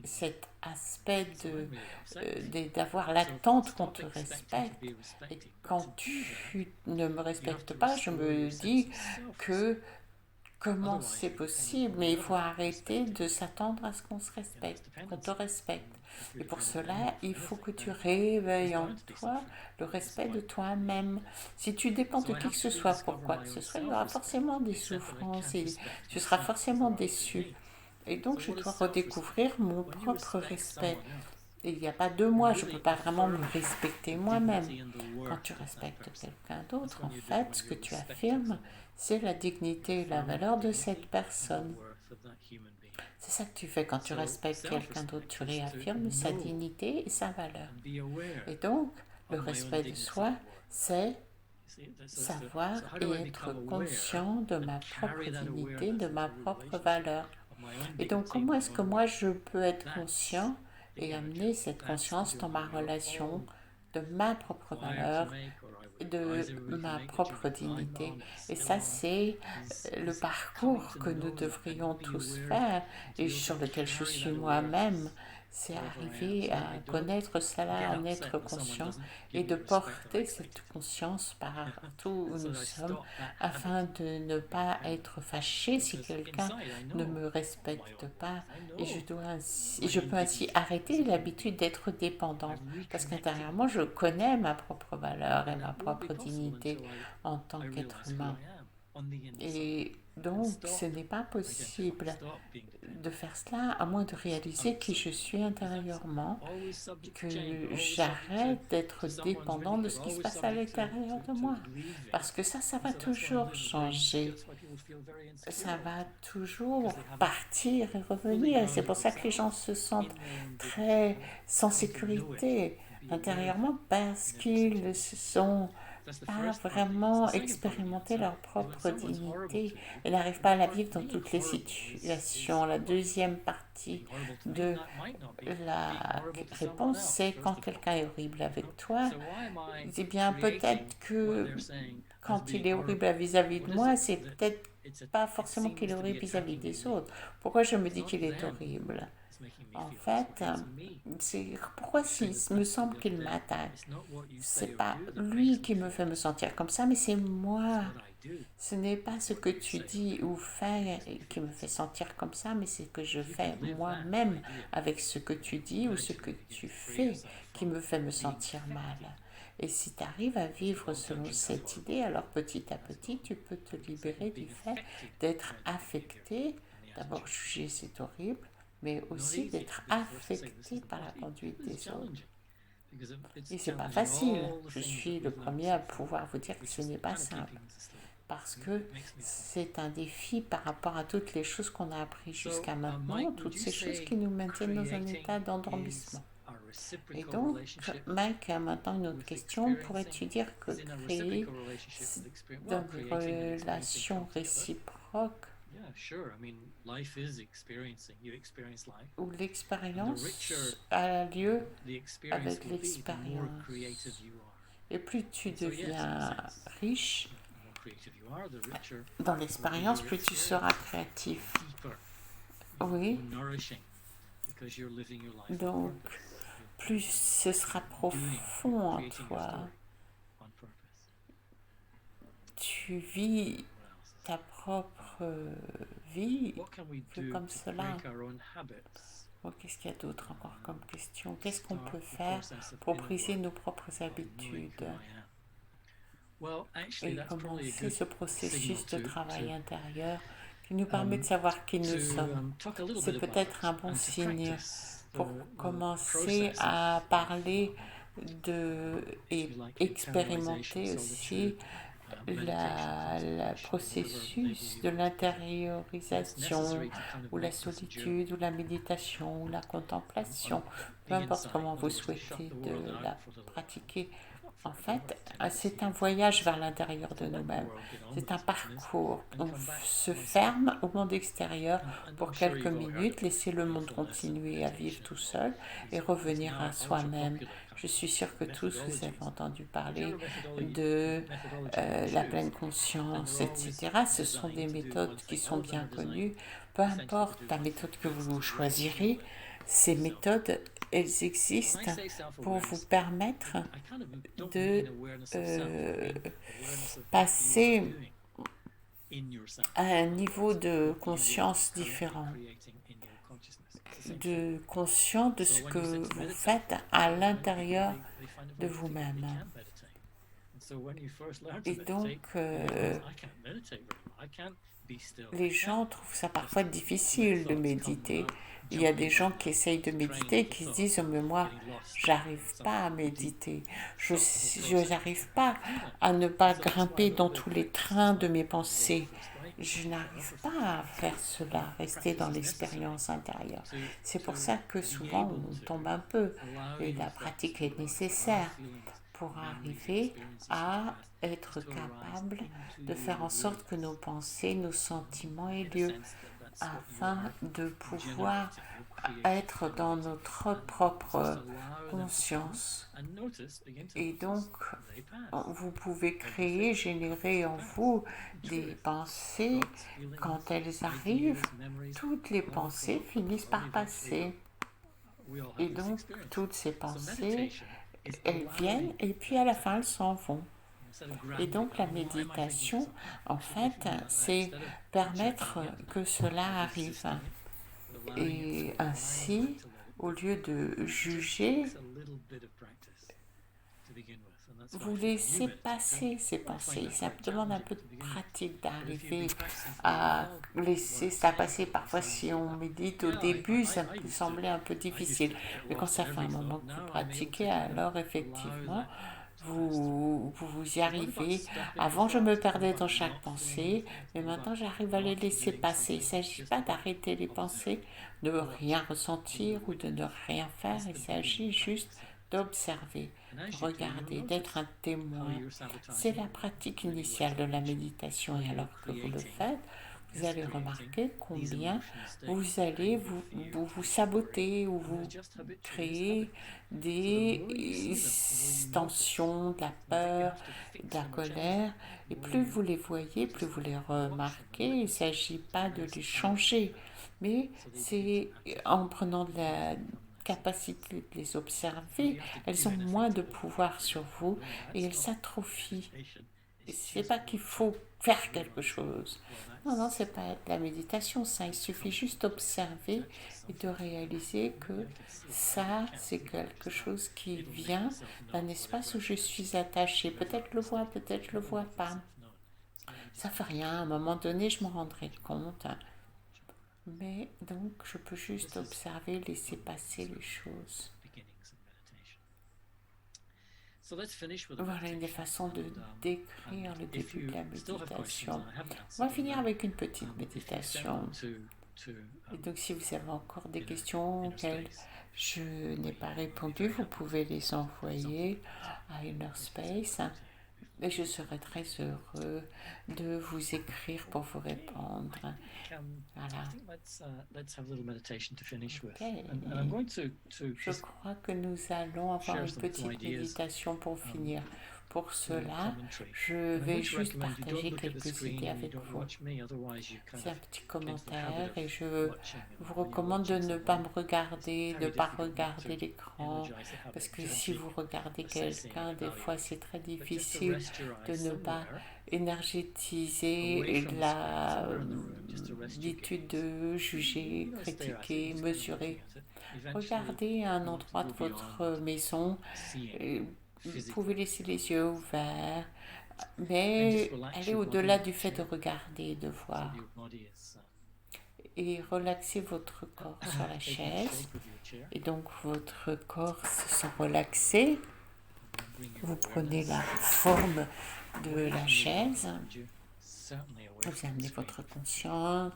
S1: cet aspect d'avoir l'attente qu'on te respecte, et quand tu ne me respectes pas, je me dis que comment c'est possible, mais il faut arrêter de s'attendre à ce qu'on se respecte, qu'on te respecte. Et pour cela, il faut que tu réveilles en toi le respect de toi-même. Si tu dépends de qui que ce soit pour quoi que ce soit, il y aura forcément des souffrances et tu seras forcément déçu. Et donc, je dois redécouvrir mon propre respect. Et il n'y a pas de moi, je ne peux pas vraiment me respecter moi-même. Quand tu respectes quelqu'un d'autre, en fait, ce que tu affirmes, c'est la dignité et la valeur de cette personne. C'est ça que tu fais quand tu respectes quelqu'un d'autre, tu réaffirmes sa dignité et sa valeur. Et donc, le respect de soi, c'est savoir et être conscient de ma propre dignité, de ma propre valeur. Et donc, comment est-ce que moi, je peux être conscient et amener cette conscience dans ma relation de ma propre valeur, de ma propre dignité. Et ça, c'est le parcours que nous devrions tous faire et sur lequel je suis moi-même. C'est arriver à connaître cela, en être conscient et de porter cette conscience partout où nous sommes afin de ne pas être fâché si quelqu'un ne me respecte pas. Et je peux ainsi arrêter l'habitude d'être dépendant parce qu'intérieurement, je connais ma propre valeur et ma propre dignité en tant qu'être humain. Et donc, ce n'est pas possible de faire cela à moins de réaliser qui je suis intérieurement, que j'arrête d'être dépendant de ce qui se passe à l'intérieur de moi. Parce que ça va toujours changer. Ça va toujours partir et revenir. Et c'est pour ça que les gens se sentent très sans sécurité intérieurement parce qu'ils ne sont pas vraiment expérimenté leur propre dignité et n'arrivent pas à la vivre dans toutes les situations. La deuxième partie de la réponse, c'est quand quelqu'un est horrible avec toi, eh bien peut-être que quand il est horrible vis-à-vis de moi, c'est peut-être pas forcément qu'il est horrible vis-à-vis des autres. Pourquoi je me dis qu'il est horrible? En fait, c'est pourquoi il me semble qu'il m'attaque. C'est pas lui qui me fait me sentir comme ça, mais c'est moi. Ce n'est pas ce que tu dis ou fais qui me fait sentir comme ça, mais c'est ce que je fais moi-même avec ce que tu dis ou ce que tu fais qui me fait me sentir mal. Et si tu arrives à vivre selon cette idée, alors petit à petit, tu peux te libérer du fait d'être affecté. D'abord, juger, c'est horrible, mais aussi d'être affecté par la conduite des autres. Et c'est pas facile. Je suis le premier à pouvoir vous dire que ce n'est pas simple. Parce que c'est un défi par rapport à toutes les choses qu'on a apprises jusqu'à maintenant, toutes ces choses qui nous maintiennent dans un état d'endormissement. Et donc, Mike a maintenant une autre question. Pourrais-tu dire que créer dans des relations réciproques où l'expérience a lieu avec l'expérience. Et plus tu deviens riche dans l'expérience, plus tu seras créatif. Oui. Donc, plus ce sera profond en toi. Tu vis ta propre vie comme cela. Bon, qu'est-ce qu'il y a d'autre encore comme question? Qu'est-ce qu'on peut faire pour briser nos propres habitudes et commencer ce processus de travail intérieur qui nous permet de savoir qui nous sommes? C'est peut-être un bon signe pour commencer à parler et expérimenter aussi le processus de l'intériorisation ou la solitude ou la méditation ou la contemplation, peu importe comment vous souhaitez de la pratiquer, En fait, c'est un voyage vers l'intérieur de nous-mêmes. C'est un parcours. On se ferme au monde extérieur pour quelques minutes, laisser le monde continuer à vivre tout seul et revenir à soi-même. Je suis sûre que tous vous avez entendu parler de la pleine conscience, etc. Ce sont des méthodes qui sont bien connues. Peu importe la méthode que vous choisirez, ces méthodes, elles existent pour vous permettre de passer à un niveau de conscience différent, de conscient de ce que vous faites à l'intérieur de vous-même. Et donc, les gens trouvent ça parfois difficile de méditer. Il y a des gens qui essayent de méditer et qui se disent « mais moi, j'arrive pas à méditer. Je n'arrive pas à ne pas grimper dans tous les trains de mes pensées. Je n'arrive pas à faire cela, rester dans l'expérience intérieure. » C'est pour ça que souvent on tombe un peu. Et la pratique est nécessaire pour arriver à être capable de faire en sorte que nos pensées, nos sentiments aient lieu, afin de pouvoir être dans notre propre conscience. Et donc, vous pouvez créer, générer en vous des pensées. Quand elles arrivent, toutes les pensées finissent par passer. Et donc, toutes ces pensées, elles viennent et puis à la fin, elles s'en vont. Et donc la méditation, en fait, c'est permettre que cela arrive. Et ainsi, au lieu de juger, vous laissez passer ces pensées. Ça demande un peu de pratique d'arriver à laisser ça passer. Parfois, si on médite au début, ça peut sembler un peu difficile. Mais quand ça fait un moment que vous pratiquez, alors effectivement, vous y arrivez. Avant, je me perdais dans chaque pensée, mais maintenant, j'arrive à les laisser passer. Il ne s'agit pas d'arrêter les pensées, de rien ressentir ou de ne rien faire. Il s'agit juste d'observer, de regarder, d'être un témoin. C'est la pratique initiale de la méditation. Et alors que vous le faites, vous allez remarquer combien vous allez vous saboter ou vous créer des tensions, de la peur, de la colère. Et plus vous les voyez, plus vous les remarquez. Il ne s'agit pas de les changer, mais c'est en prenant de la capacité de les observer, elles ont moins de pouvoir sur vous et elles s'atrophient. C'est pas qu'il faut faire quelque chose. Non, c'est pas de la méditation, ça. Il suffit juste d'observer et de réaliser que ça, c'est quelque chose qui vient d'un espace où je suis attachée. Peut-être le vois, peut-être je le vois pas. Ça fait rien. À un moment donné, je m'en rendrai compte. Mais donc, je peux juste observer, laisser passer les choses. Voilà une des façons de décrire le début de la méditation. On va finir avec une petite méditation. Et donc, si vous avez encore des questions auxquelles je n'ai pas répondu, vous pouvez les envoyer à Inner Space. Et je serai très heureux de vous écrire pour vous répondre. Voilà. Je crois que nous allons avoir une petite méditation pour finir. Pour cela, je vais juste partager quelques idées avec vous. C'est un petit commentaire et je vous recommande de ne pas me regarder, de ne pas regarder l'écran, parce que si vous regardez quelqu'un, des fois c'est très difficile de ne pas énergétiser l'habitude de juger, critiquer, mesurer. Regardez un endroit de votre maison. Vous pouvez laisser les yeux ouverts, mais allez au-delà du fait de regarder, de voir. Et relaxez votre corps sur la chaise. Et donc votre corps se sent relaxé. Vous prenez la forme de la chaise. Vous amenez votre conscience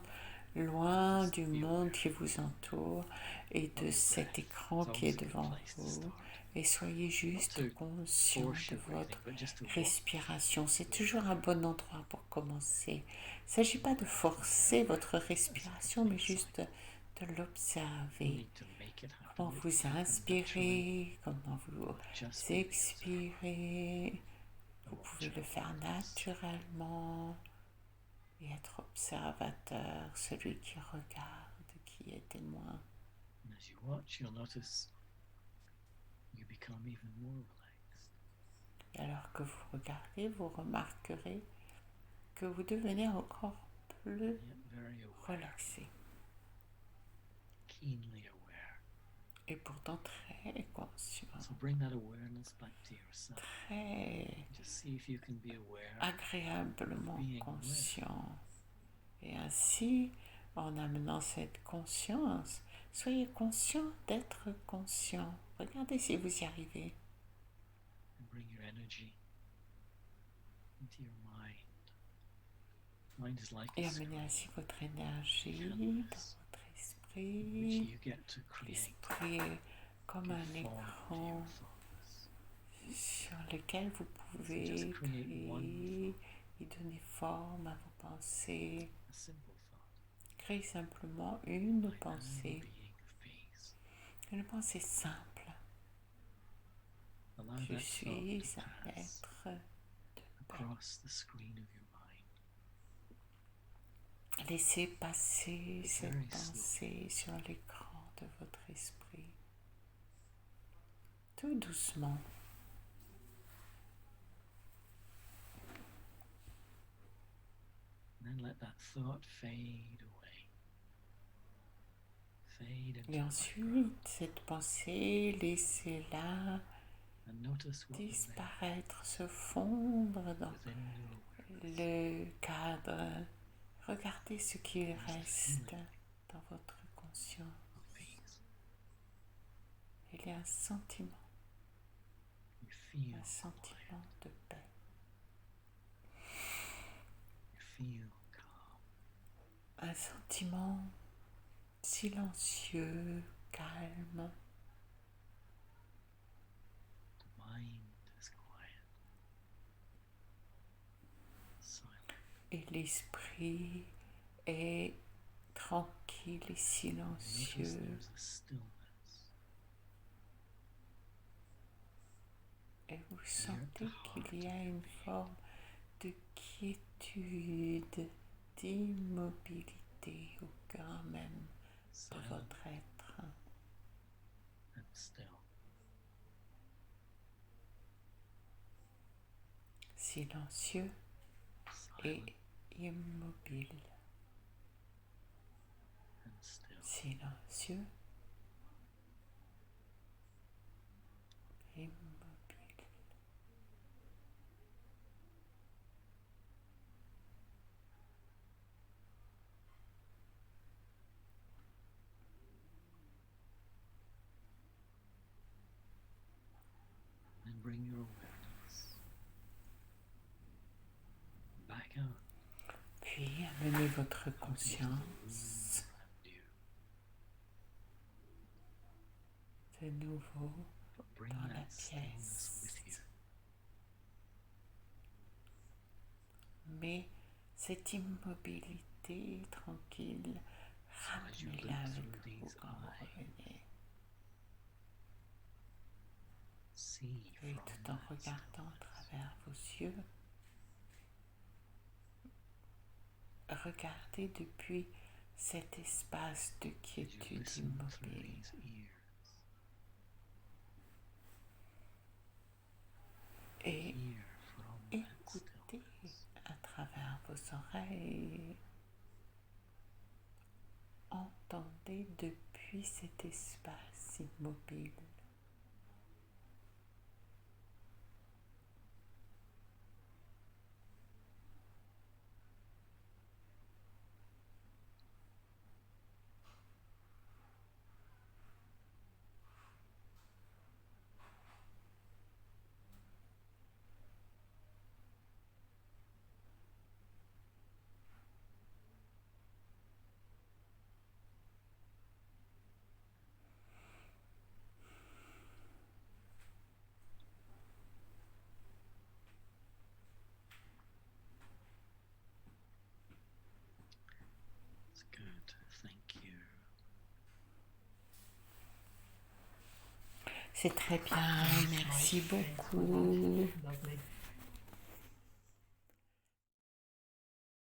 S1: loin du monde qui vous entoure et de cet écran qui est devant vous. Et soyez juste conscient de votre respiration. C'est toujours un bon endroit pour commencer. Il ne s'agit pas de forcer votre respiration, mais juste de l'observer. Comment vous inspirez, comment vous expirez. Vous pouvez le faire naturellement et être observateur, celui qui regarde, qui est témoin.
S2: And as you watch, you'll notice you become even more relaxed.
S1: Et alors que vous regardez, vous remarquerez que vous devenez encore plus
S2: Yet very aware,
S1: relaxé
S2: keenly aware.
S1: et pourtant très conscient,
S2: So bring that awareness back to yourself.
S1: très
S2: Just see if you can be aware
S1: agréablement
S2: being
S1: conscient. Et ainsi, en amenant cette conscience, soyez conscient d'être conscient. Regardez si vous y arrivez.
S2: and bring your energy into your mind. Mind is like
S1: Et
S2: a
S1: amenez
S2: screen
S1: ainsi votre énergie dans votre
S2: which
S1: esprit.
S2: you get to create.
S1: L'esprit est comme un
S2: Give form to
S1: écran
S2: your thoughts.
S1: sur lequel vous pouvez créer et donner forme à vos pensées.
S2: A simple thought.
S1: Créez simplement une
S2: I am a
S1: pensée,
S2: being of peace.
S1: une pensée simple.
S2: Allow
S1: Je
S2: that
S1: suis
S2: thought to
S1: un
S2: pass
S1: être de paix.
S2: across the screen of your mind.
S1: Laissez passer cette
S2: Very
S1: pensée sur l'écran de votre esprit. Tout doucement.
S2: And then let that thought fade away. Fade into
S1: Et
S2: the
S1: ensuite, cette pensée, laissez-la
S2: background. And notice what remains
S1: disparaître, se fondre dans
S2: within your awareness.
S1: le cadre. Regardez ce qu'il reste dans votre conscience.
S2: Of peace.
S1: Il y a un sentiment
S2: You feel
S1: de paix.
S2: you feel calm.
S1: Un sentiment silencieux, calme.
S2: The mind is quiet. Silent.
S1: Et l'esprit est tranquille et
S2: Notice
S1: silencieux.
S2: there's a stillness.
S1: Et vous sentez qu'il y a une forme de quiétude, d'immobilité au cœur même de
S2: Silent
S1: votre être.
S2: and still.
S1: Silencieux et
S2: Silent
S1: immobile.
S2: and still.
S1: Silencieux, immobile.
S2: And bring your awareness back out
S1: Puis amenez votre
S2: into the room
S1: conscience
S2: around you.
S1: de nouveau
S2: But bring
S1: dans la
S2: that stillness with you.
S1: pièce. Mais cette immobilité tranquille,
S2: as you look
S1: ramenez-la avec
S2: through
S1: vous
S2: these
S1: quand vous
S2: eyes,
S1: revenez.
S2: See
S1: Et
S2: from
S1: tout en
S2: that
S1: regardant à
S2: stillness
S1: travers vos yeux, regardez depuis cet espace de
S2: as you
S1: quiétude
S2: listen through
S1: immobile.
S2: these ears.
S1: Et
S2: Hear from that
S1: écoutez
S2: stillness.
S1: à travers vos oreilles. Entendez depuis cet espace immobile. C'est très bien,
S3: Nice,
S1: merci
S3: nice. Thanks so
S1: beaucoup.
S3: much. Lovely.